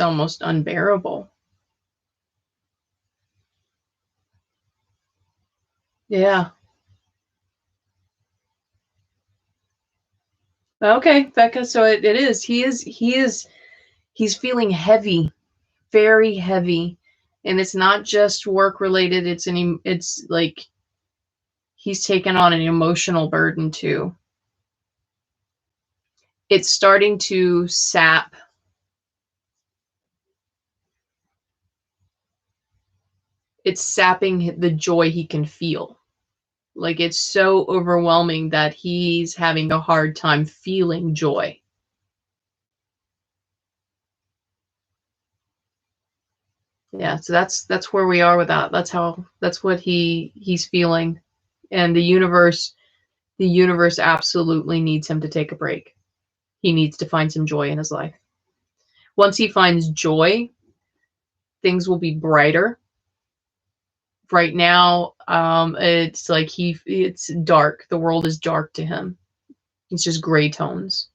[SPEAKER 1] almost unbearable. Yeah. Okay, Becca, so it is. He's feeling heavy, very heavy. And it's not just work related, it's like he's taken on an emotional burden too. It's starting to sap. It's sapping the joy he can feel. Like it's so overwhelming that he's having a hard time feeling joy. Yeah, so that's where we are with that. That's what he's feeling. And the universe absolutely needs him to take a break. He needs to find some joy in his life. Once he finds joy, things will be brighter. Right now, it's like it's dark. The world is dark to him. It's just gray tones.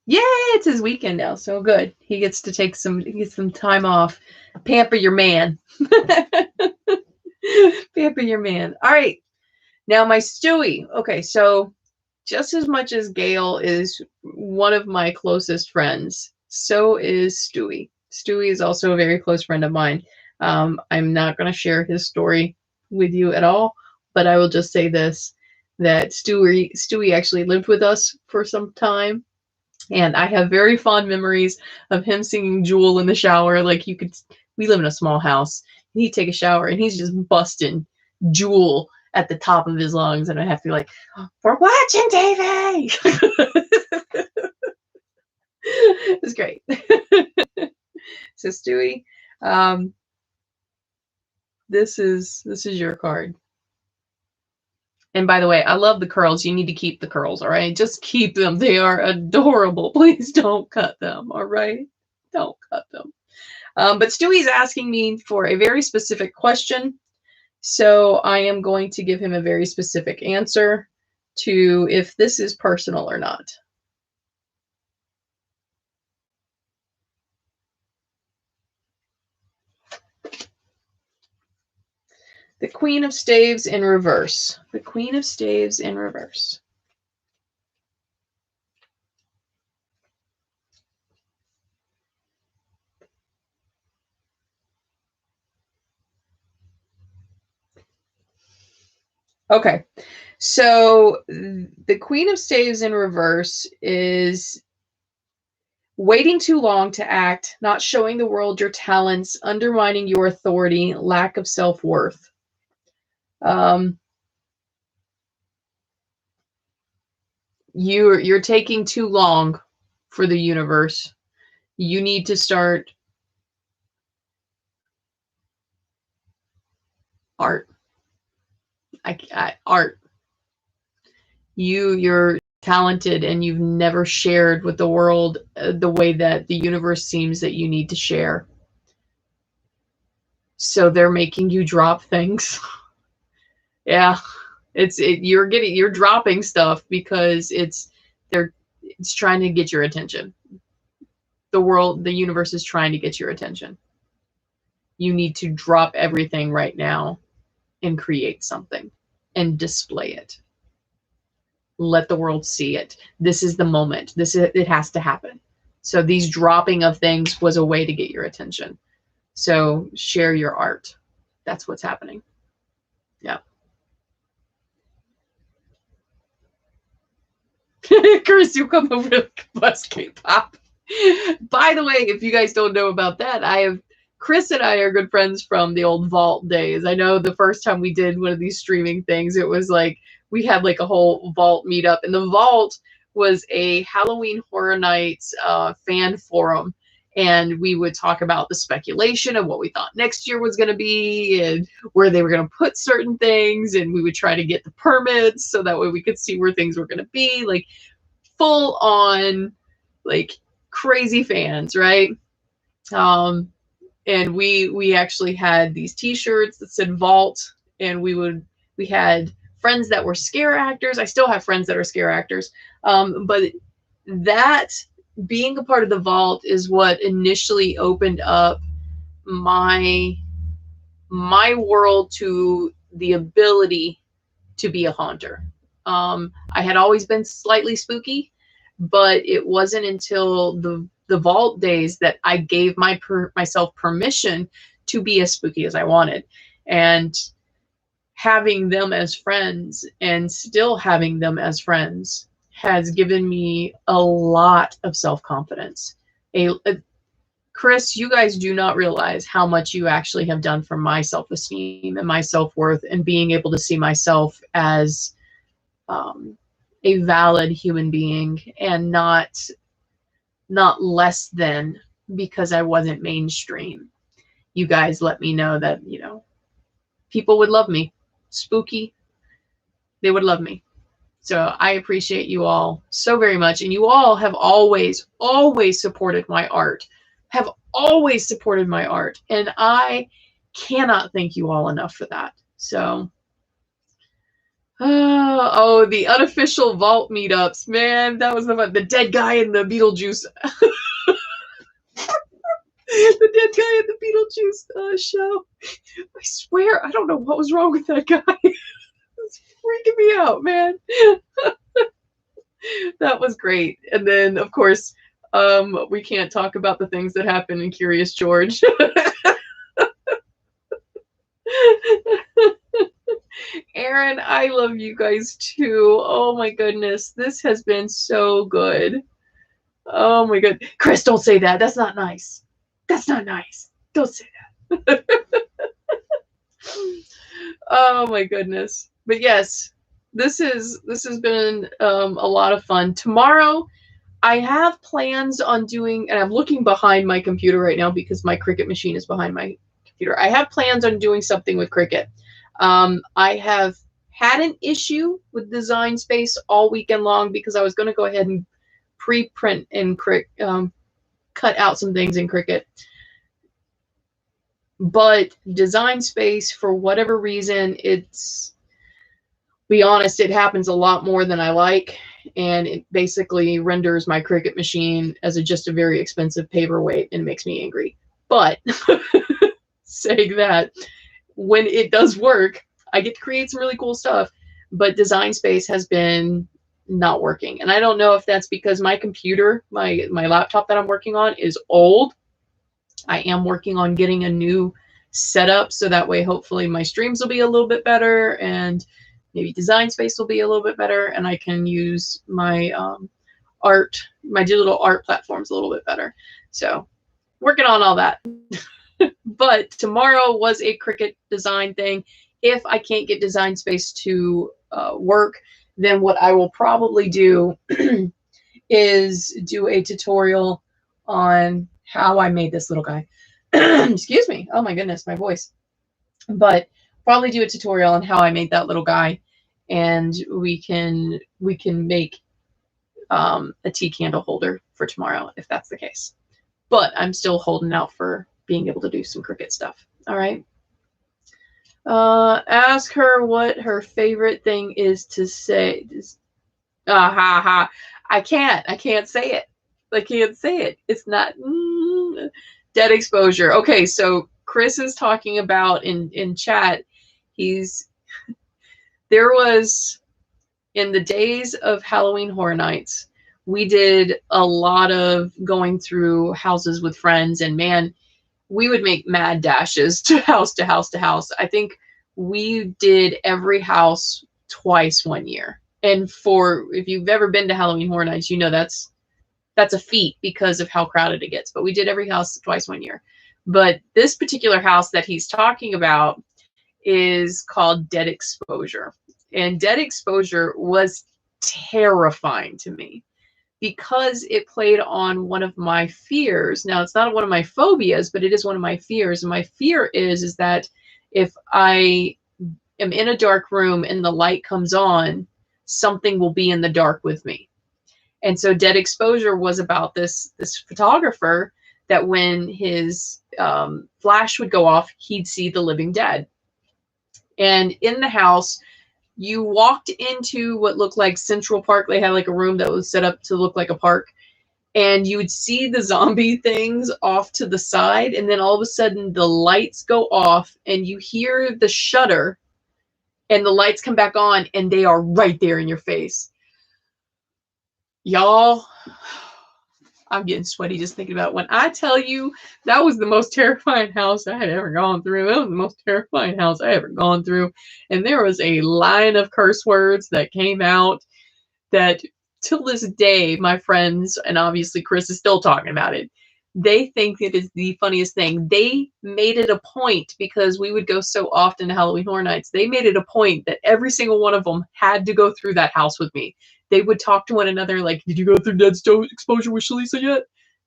[SPEAKER 1] Yay, it's his weekend now. So good. He gets to take some time off. Pamper your man. Pamper your man. All right. Now my Stewie. Okay, so just as much as Gail is one of my closest friends, so is Stewie. Stewie is also a very close friend of mine. I'm not going to share his story with you at all, but I will just say this, that Stewie actually lived with us for some time. And I have very fond memories of him singing Jewel in the shower. Like we live in a small house. And he'd take a shower and he's just busting Jewel at the top of his lungs. And I have to be like, we're watching TV. It's great. So Stewie, this is your card. And by the way, I love the curls. You need to keep the curls, all right? Just keep them. They are adorable. Please don't cut them, all right? Don't cut them. But Stewie's asking me for a very specific question. So I am going to give him a very specific answer to if this is personal or not. The Queen of Staves in reverse. The Queen of Staves in reverse. Okay, so the Queen of Staves in reverse is Waiting too long to act, not showing the world your talents, undermining your authority, lack of self-worth. Um, you're taking too long for the universe. You need to start art. Art. You're talented and you've never shared with the world the way that the universe seems that you need to share. So they're making you drop things. Yeah, you're dropping stuff because it's trying to get your attention. The universe is trying to get your attention. You need to drop everything right now and create something and display it. Let the world see it. This is the moment. It has to happen. So these dropping of things was a way to get your attention. So share your art. That's what's happening. Yeah. Chris, you come over to Bus K-pop. By the way, if you guys don't know about that, Chris and I are good friends from the old Vault days. I know the first time we did one of these streaming things, it was like we had like a whole Vault meetup, and the Vault was a Halloween Horror Nights fan forum, and we would talk about the speculation of what we thought next year was going to be and where they were going to put certain things, and we would try to get the permits so that way we could see where things were going to be, like full on like crazy fans, right? And we actually had these t-shirts that said Vault, and we had friends that were scare actors. I still have friends that are scare actors. But that being a part of the Vault is what initially opened up my world to the ability to be a haunter. I had always been slightly spooky, but it wasn't until the Vault days that I gave myself permission to be as spooky as I wanted. And having them as friends and still having them as friends has given me a lot of self-confidence. Chris, you guys do not realize how much you actually have done for my self-esteem and my self-worth and being able to see myself as a valid human being and not less than because I wasn't mainstream. You guys let me know that, people would love me. Spooky, they would love me. So I appreciate you all so very much. And you all have always, always supported my art, have always supported my art. And I cannot thank you all enough for that. So, the unofficial Vault meetups, man, that was the dead guy in the Beetlejuice. The dead guy in the Beetlejuice show. I swear, I don't know what was wrong with that guy. It's freaking me out, man. That was great. And then, of course, we can't talk about the things that happened in Curious George. Aaron, I love you guys too. Oh my goodness. This has been so good. Oh my god. Chris, don't say that. That's not nice. That's not nice. Don't say that. Oh my goodness. But yes, this has been a lot of fun. Tomorrow, I have plans on doing, and I'm looking behind my computer right now because my Cricut machine is behind my computer. I have plans on doing something with Cricut. I have had an issue with Design Space all weekend long because I was going to go ahead and pre-print and cut out some things in Cricut. But Design Space, for whatever reason, be honest, it happens a lot more than I like, and it basically renders my Cricut machine as just a very expensive paperweight and makes me angry. But saying that, when it does work, I get to create some really cool stuff, but Design Space has been not working. And I don't know if that's because my computer, my laptop that I'm working on is old. I am working on getting a new setup so that way hopefully my streams will be a little bit better and maybe Design Space will be a little bit better and I can use my art, my digital art platforms a little bit better. So working on all that. But tomorrow was a Cricut design thing. If I can't get Design Space to work, then what I will probably do is do a tutorial on how I made this little guy. Excuse me. Oh my goodness, my voice. But probably do a tutorial on how I made that little guy, and we can make a tea candle holder for tomorrow if that's the case. But I'm still holding out for being able to do some Cricut stuff. All right. Ask her what her favorite thing is to say. Ha ha. I can't say it. I can't say it. It's not dead exposure. Okay, so Chris is talking about in chat. There was, in the days of Halloween Horror Nights, we did a lot of going through houses with friends, and man, we would make mad dashes to house to house to house. I think we did every house twice one year. And if you've ever been to Halloween Horror Nights, you know that's a feat because of how crowded it gets. But we did every house twice one year. But this particular house that he's talking about is called Dead Exposure. And Dead Exposure was terrifying to me because it played on one of my fears. Now, it's not one of my phobias, but it is one of my fears. And my fear is that if I am in a dark room and the light comes on, something will be in the dark with me. And so Dead Exposure was about this photographer that when his flash would go off, he'd see the living dead. And in the house, you walked into what looked like Central Park. They had like a room that was set up to look like a park. And you would see the zombie things off to the side. And then all of a sudden the lights go off and you hear the shutter and the lights come back on and they are right there in your face. Y'all, I'm getting sweaty just thinking about it. When I tell you that was the most terrifying house I had ever gone through. That was the most terrifying house I ever gone through. And there was a line of curse words that came out that till this day, my friends, and obviously Chris is still talking about it, they think it is the funniest thing. They made it a point, because we would go so often to Halloween Horror Nights, they made it a point that every single one of them had to go through that house with me. They would talk to one another like, did you go through Dead Exposure with Shalisa yet?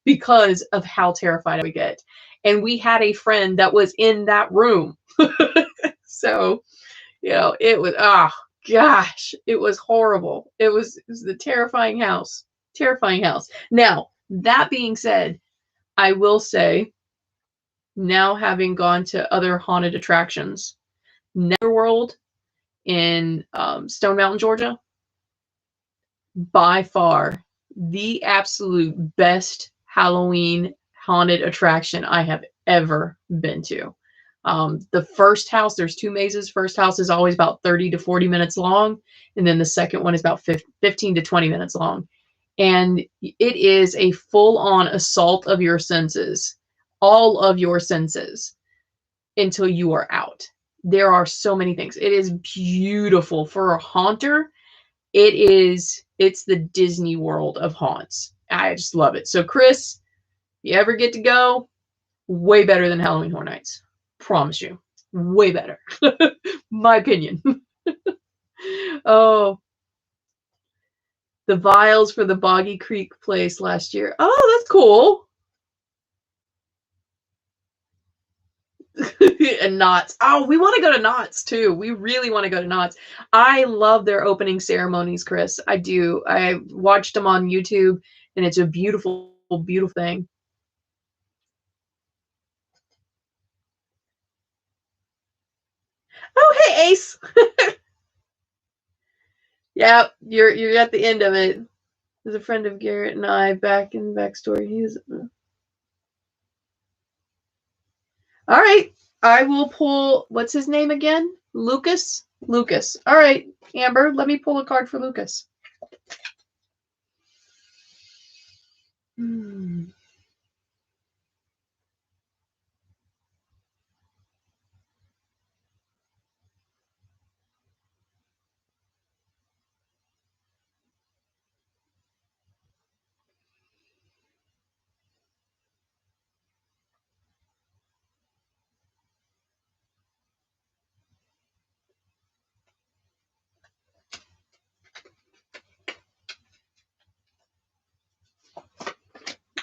[SPEAKER 1] Because of how terrified I would get. And we had a friend that was in that room. So, it was, gosh, it was horrible. It was the terrifying house. Terrifying house. Now, that being said, I will say, now having gone to other haunted attractions, Netherworld in Stone Mountain, Georgia, by far the absolute best Halloween haunted attraction I have ever been to. The first house, there's two mazes. First house is always about 30 to 40 minutes long. And then the second one is about 15 to 20 minutes long. And it is a full-on assault of your senses, all of your senses, until you are out. There are so many things. It is beautiful for a haunter. It's the Disney World of haunts. I just love it. So Chris, if you ever get to go, way better than Halloween Horror Nights. Promise you. Way better. My opinion. Oh, the vials for the Boggy Creek place last year. Oh, that's cool. And Knott's. Oh, we want to go to Knott's too. We really want to go to Knott's. I love their opening ceremonies, Chris. I do. I watched them on YouTube, and it's a beautiful, beautiful thing. Oh, hey, Ace. Yeah, you're at the end of it. There's a friend of Garrett and I back in the backstory. He's all right. I will pull. What's his name again? Lucas. Lucas. All right, Amber. Let me pull a card for Lucas.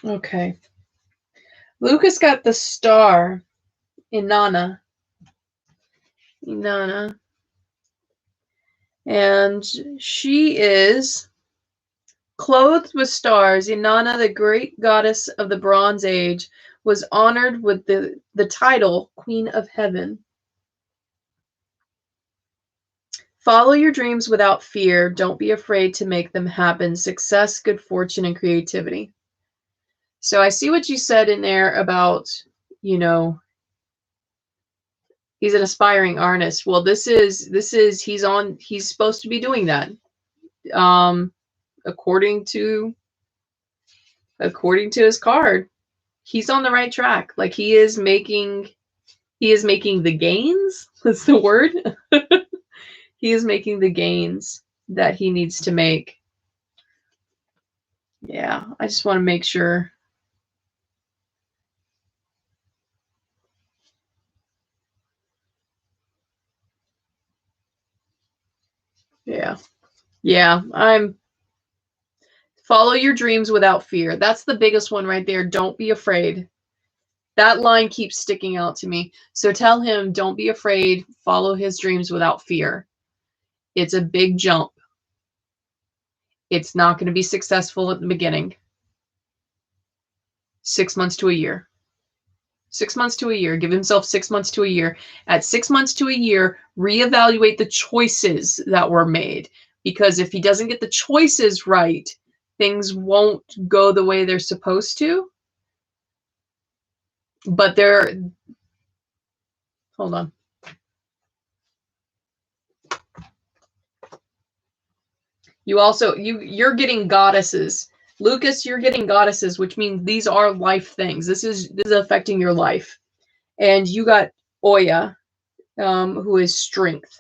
[SPEAKER 1] Okay. Lucas got the star. Inanna. And she is clothed with stars. Inanna, the great goddess of the Bronze Age, was honored with the title Queen of Heaven. Follow your dreams without fear. Don't be afraid to make them happen. Success, good fortune, and creativity. So I see what you said in there about, you know, he's an aspiring artist. Well, he's supposed to be doing that. According to his card, he's on the right track. Like he is making the gains. That's the word. He is making the gains that he needs to make. Yeah, I just want to make sure. Yeah, follow your dreams without fear. That's the biggest one right there. Don't be afraid. That line keeps sticking out to me. So tell him, don't be afraid. Follow his dreams without fear. It's a big jump. It's not going to be successful at the beginning. 6 months to a year. 6 months to a year. Give himself 6 months to a year. At 6 months to a year, reevaluate the choices that were made. Because if he doesn't get the choices right, things won't go the way they're supposed to. But hold on. You're getting goddesses. Lucas, you're getting goddesses, which means these are life things. This is affecting your life. And you got Oya, who is strength.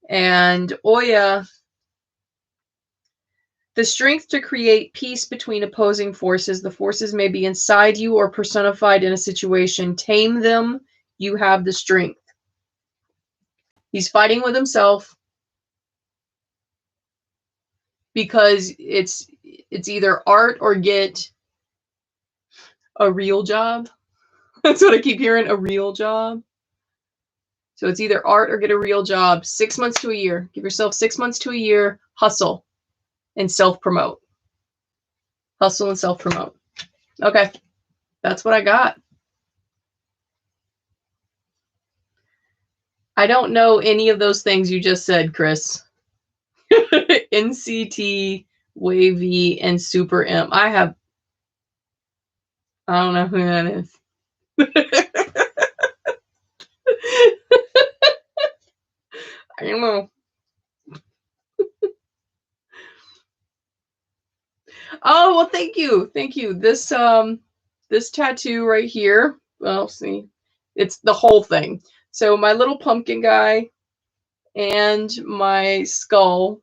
[SPEAKER 1] And Oya, the strength to create peace between opposing forces. The forces may be inside you or personified in a situation. Tame them. You have the strength. He's fighting with himself because it's either art or get a real job. That's what I keep hearing, a real job. So it's either art or get a real job. 6 months to a year. Give yourself 6 months to a year. Hustle and self-promote. Hustle and self-promote. Okay. That's what I got. I don't know any of those things you just said, Chris. NCT, Wavy, and Super M. I don't know who that is. I don't know. Oh, well, thank you. Thank you. This tattoo right here, well, see, it's the whole thing. So my little pumpkin guy and my skull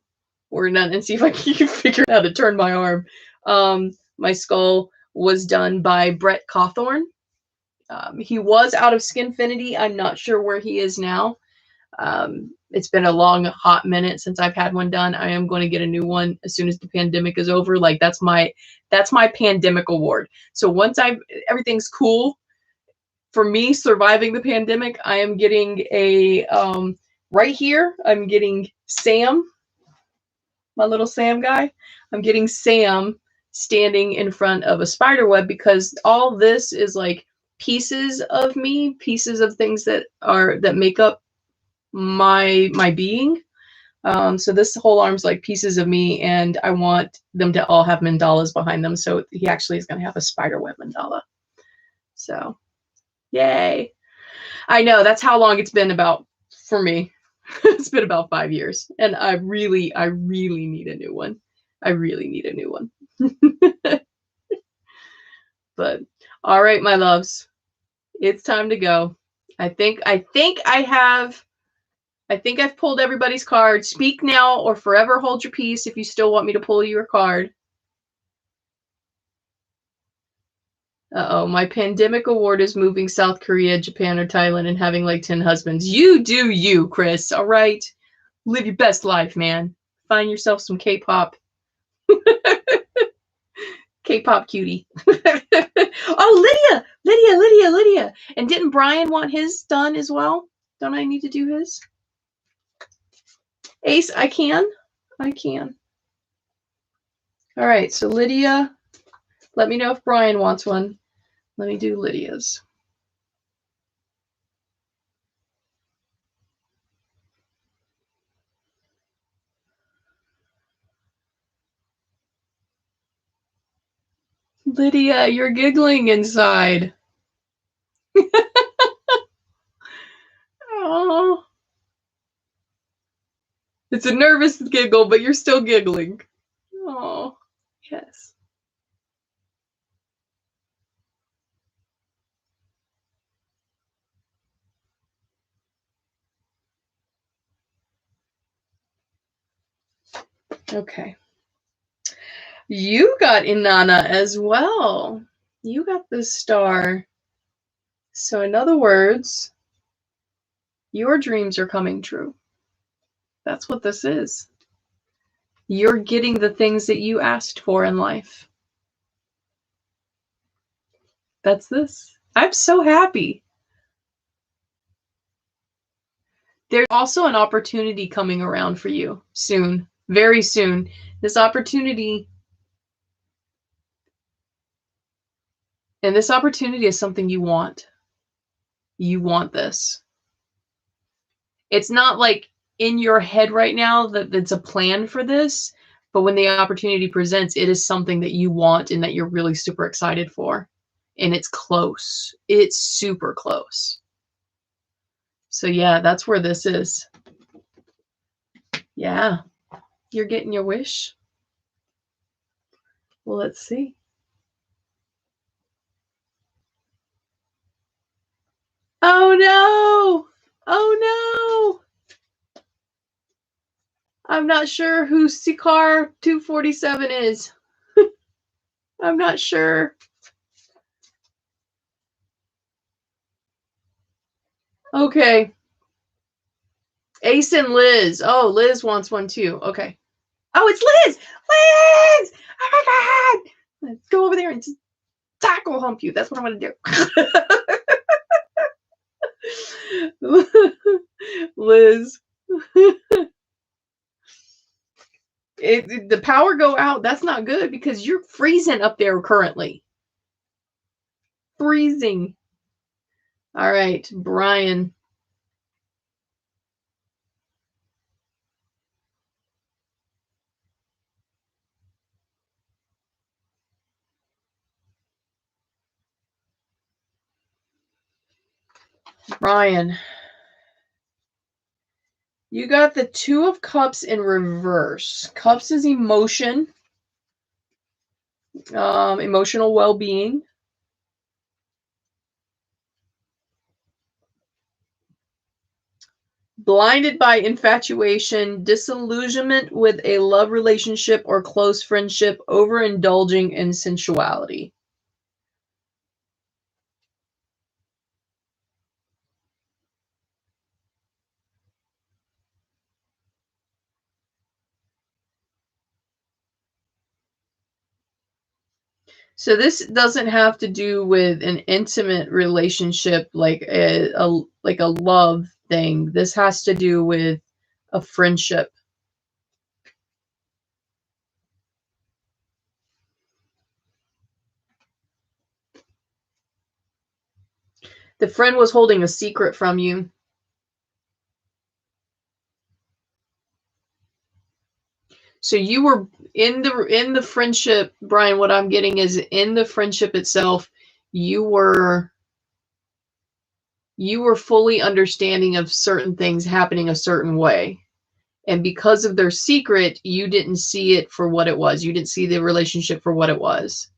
[SPEAKER 1] were done, and see if I can figure out how to turn my arm. My skull was done by Brett Cawthorn. He was out of Skinfinity. I'm not sure where he is now. It's been a long, hot minute since I've had one done. I am going to get a new one as soon as the pandemic is over. Like that's my pandemic award. So once everything's cool for me surviving the pandemic, I am getting a right here. I'm getting Sam, my little Sam guy. I'm getting Sam standing in front of a spider web because all this is like pieces of me, pieces of things that make up my being. So this whole arm's like pieces of me, and I want them to all have mandalas behind them. So he actually is going to have a spider web mandala. So, yay. I know that's how long it's been about for me. It's been about 5 years, and I really need a new one. I really need a new one. But all right, my loves, it's time to go. I think I've pulled everybody's card. Speak now or forever hold your peace if you still want me to pull your card. Uh-oh, my pandemic award is moving South Korea, Japan, or Thailand and having like 10 husbands. You do you, Chris, all right? Live your best life, man. Find yourself some K-pop. K-pop cutie. Oh, Lydia. And didn't Brian want his done as well? Don't I need to do his? Ace, I can. All right, so Lydia, let me know if Brian wants one. Let me do Lydia's. Lydia, you're giggling inside. Oh. It's a nervous giggle, but you're still giggling. Oh, yes. Okay. You got Inanna as well. You got the star. So in other words, your dreams are coming true. That's what this is. You're getting the things that you asked for in life. That's this. I'm so happy. There's also an opportunity coming around for you soon, very soon. This opportunity, and this opportunity is something you want. You want this. It's not like in your head right now that it's a plan for this, but when the opportunity presents, it is something that you want and that you're really super excited for. And it's close. It's super close. So yeah, that's where this is. Yeah, you're getting your wish. Well, let's see. Oh no! Oh no! I'm not sure who Sikar 247 is. I'm not sure. Okay. Ace and Liz. Oh, Liz wants one too. Okay. Oh, it's Liz! Liz! Oh my god! Let's go over there and tackle hump you. That's what I'm gonna do. Liz. The power go out. That's not good because you're freezing up there currently. Freezing. All right, Brian. Brian. You got the Two of Cups in reverse. Cups is emotion, emotional well-being. Blinded by infatuation, disillusionment with a love relationship or close friendship, overindulging in sensuality. So this doesn't have to do with an intimate relationship like a love thing. This has to do with a friendship. The friend was holding a secret from you. So you were in the friendship, Brian, what I'm getting is in the friendship itself, you were fully understanding of certain things happening a certain way. And because of their secret, you didn't see it for what it was. You didn't see the relationship for what it was.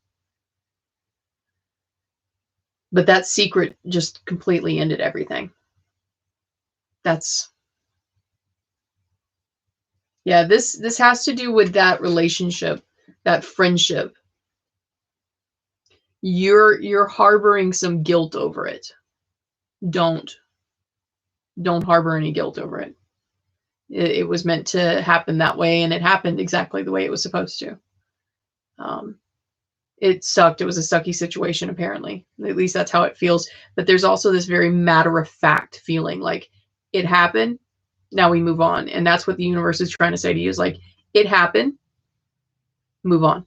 [SPEAKER 1] But that secret just completely ended everything. Yeah, this has to do with that relationship, that friendship. You're harboring some guilt over it. Don't harbor any guilt over it. It was meant to happen that way, and it happened exactly the way it was supposed to. it sucked. It was a sucky situation, apparently. At least that's how it feels. But there's also this very matter-of-fact feeling, like, it happened, now we move on. And that's what the universe is trying to say to you, is like, it happened, move on.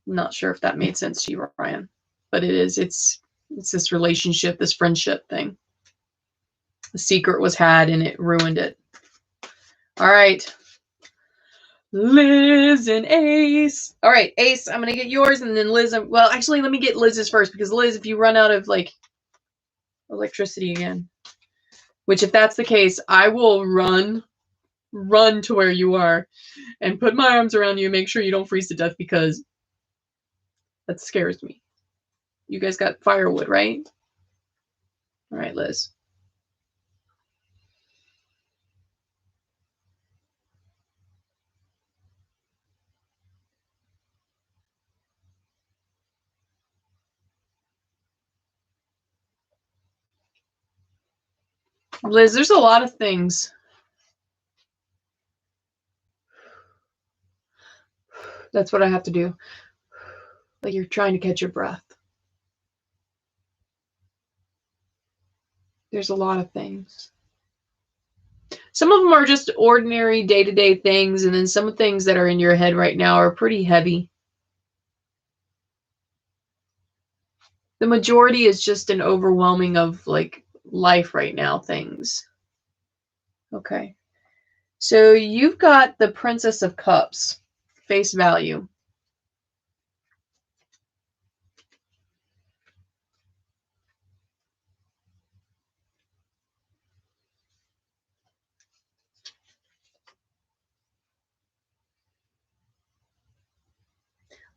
[SPEAKER 1] I'm not sure if that made sense to you, Ryan, but it is. It's this relationship, this friendship thing. The secret was had and it ruined it. All right. Liz and Ace. All right, Ace, I'm going to get yours, and then Liz. Well, actually, let me get Liz's first, because Liz, if you run out of, like, electricity again, which if that's the case, I will run to where you are and put my arms around you and make sure you don't freeze to death, because that scares me. You guys got firewood, right? All right, Liz. Liz, there's a lot of things. That's what I have to do. Like you're trying to catch your breath. There's a lot of things. Some of them are just ordinary day-to-day things, and then some things that are in your head right now are pretty heavy. The majority is just an overwhelming of, like, life right now things. Okay. So you've got the Princess of Cups, face value.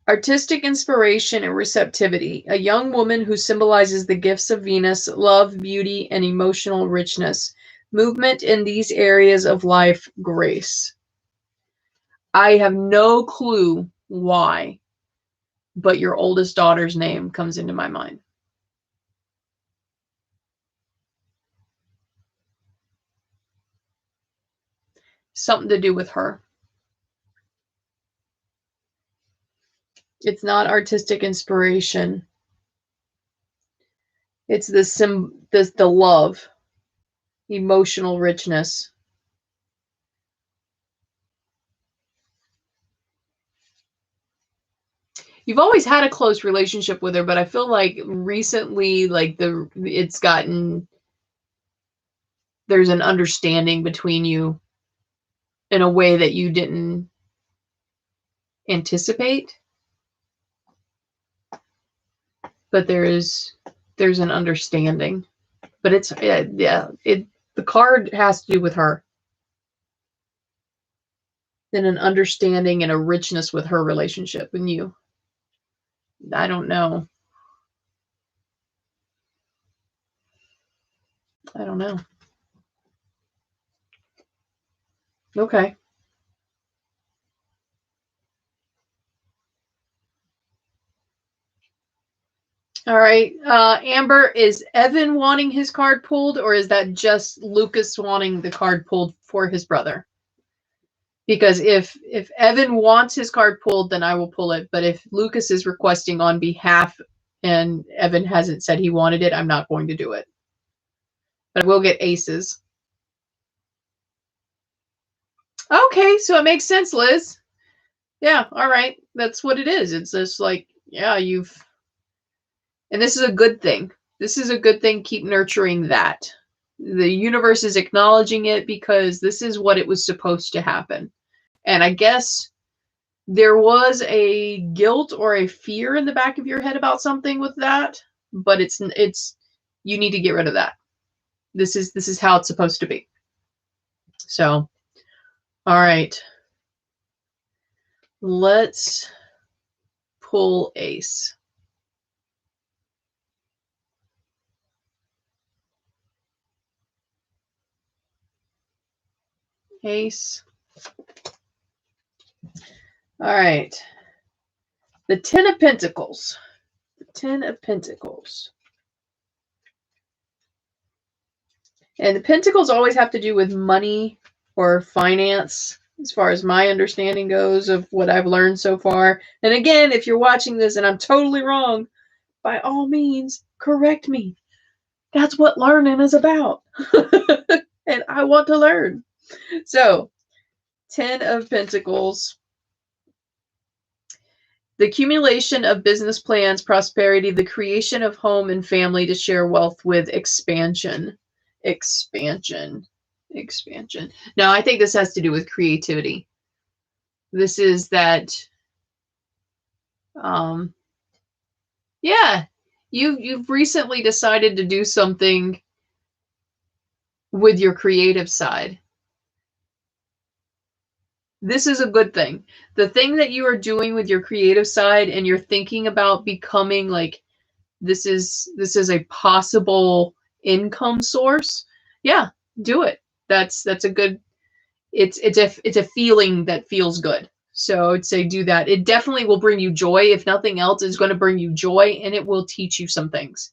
[SPEAKER 1] Artistic inspiration and receptivity. A young woman who symbolizes the gifts of Venus, love, beauty, and emotional richness. Movement in these areas of life, grace. I have no clue why, but your oldest daughter's name comes into my mind. Something to do with her. It's not artistic inspiration. It's the love, emotional richness. You've always had a close relationship with her, but I feel like recently, like there's an understanding between you in a way that you didn't anticipate. But there's an understanding. But it's the card has to do with her. Then an understanding and a richness with her relationship and you. I don't know. I don't know. Okay. All right. Amber, is Evan wanting his card pulled, or is that just Lucas wanting the card pulled for his brother? Because if Evan wants his card pulled, then I will pull it. But if Lucas is requesting on behalf and Evan hasn't said he wanted it, I'm not going to do it. But I will get aces. Okay, so it makes sense, Liz. Yeah, all right. That's what it is. It's just like, yeah, and this is a good thing. This is a good thing. Keep nurturing that. The universe is acknowledging it because this is what it was supposed to happen. And I guess there was a guilt or a fear in the back of your head about something with that, but it's you need to get rid of that. This is how it's supposed to be. So, all right. Let's pull ace. Ace. All right. The 10 of Pentacles. The 10 of Pentacles. And the Pentacles always have to do with money or finance. as far as my understanding goes of what I've learned so far. And again, if you're watching this and I'm totally wrong, by all means, correct me. That's what learning is about. And I want to learn. So, 10 of Pentacles. The accumulation of business plans, prosperity, the creation of home and family to share wealth with, expansion. Expansion. Expansion. No, I think this has to do with creativity. This is that, yeah, you've recently decided to do something with your creative side. This is a good thing. The thing that you are doing with your creative side and you're thinking about becoming like, this is a possible income source. Yeah, do it. That's a good, it's a feeling that feels good. So I'd say do that. It definitely will bring you joy. If nothing else, it's going to bring you joy and it will teach you some things.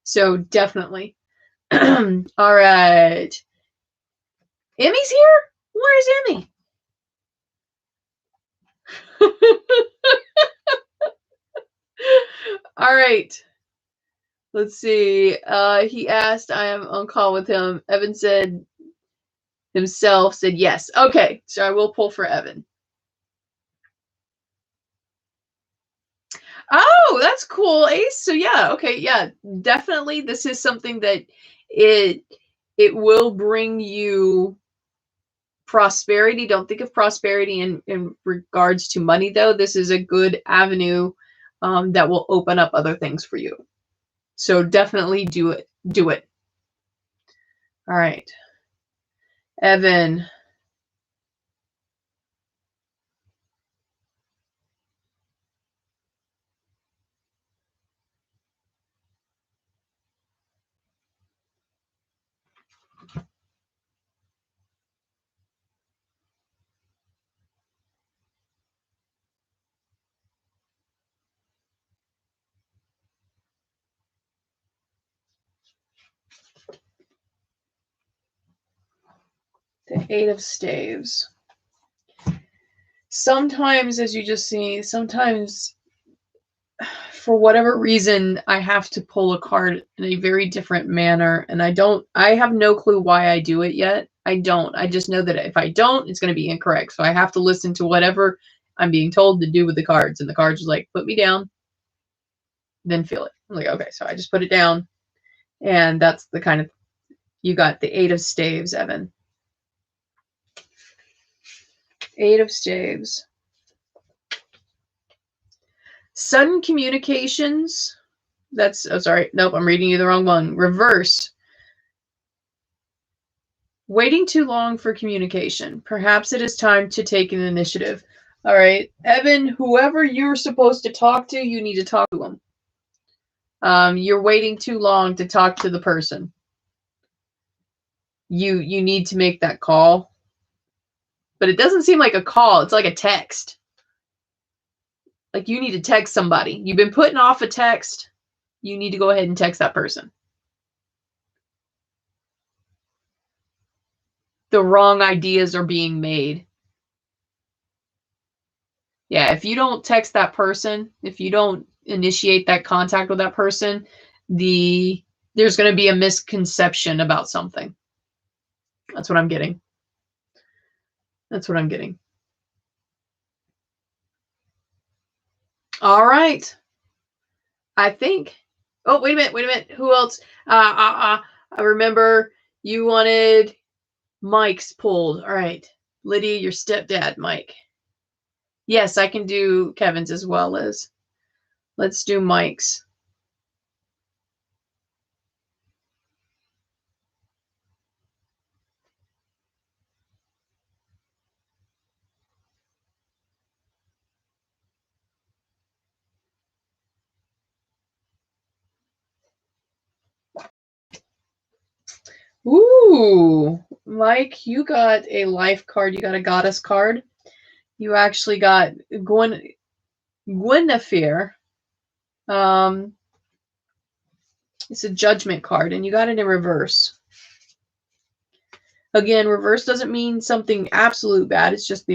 [SPEAKER 1] So definitely. All right. Emmy's here? Where's Emmy? All right. Let's see. He asked, I am on call with him. Evan said himself, said yes. Okay, so I will pull for Evan. Oh, that's cool, Ace. So yeah, okay, yeah, definitely. This is something that it will bring you prosperity. Don't think of prosperity in regards to money, though. This is a good avenue that will open up other things for you. So definitely do it. Do it. All right. Evan. The 8 of Staves. Sometimes, as you just see, sometimes for whatever reason, I have to pull a card in a very different manner. And I have no clue why I do it yet. I don't. I just know that if I don't, it's going to be incorrect. So I have to listen to whatever I'm being told to do with the cards. And the cards are like, put me down, then feel it. I'm like, okay, so I just put it down. And that's the kind of, you got the 8 of Staves, Evan. 8 of Staves. Sudden communications. That's, oh, sorry. Nope, I'm reading you the wrong one. Reverse. Waiting too long for communication. Perhaps it is time to take an initiative. All right. Evan, whoever you're supposed to talk to, you need to talk to them. You're waiting too long to talk to the person. You need to make that call. But it doesn't seem like a call. It's like a text. Like you need to text somebody. You've been putting off a text. You need to go ahead and text that person. The wrong ideas are being made. Yeah, if you don't text that person, if you don't initiate that contact with that person, there's going to be a misconception about something. That's what I'm getting. That's what I'm getting. All right. I think. Oh, wait a minute. Who else? I remember you wanted Mike's pulled. All right. Lydia, your stepdad, Mike. Yes, I can do Kevin's as well as. Let's do Mike's. Ooh, Mike, you got a life card. You got a goddess card. You actually got Guinevere. It's a judgment card, and you got it in reverse. Again, reverse doesn't mean something absolute bad. It's just the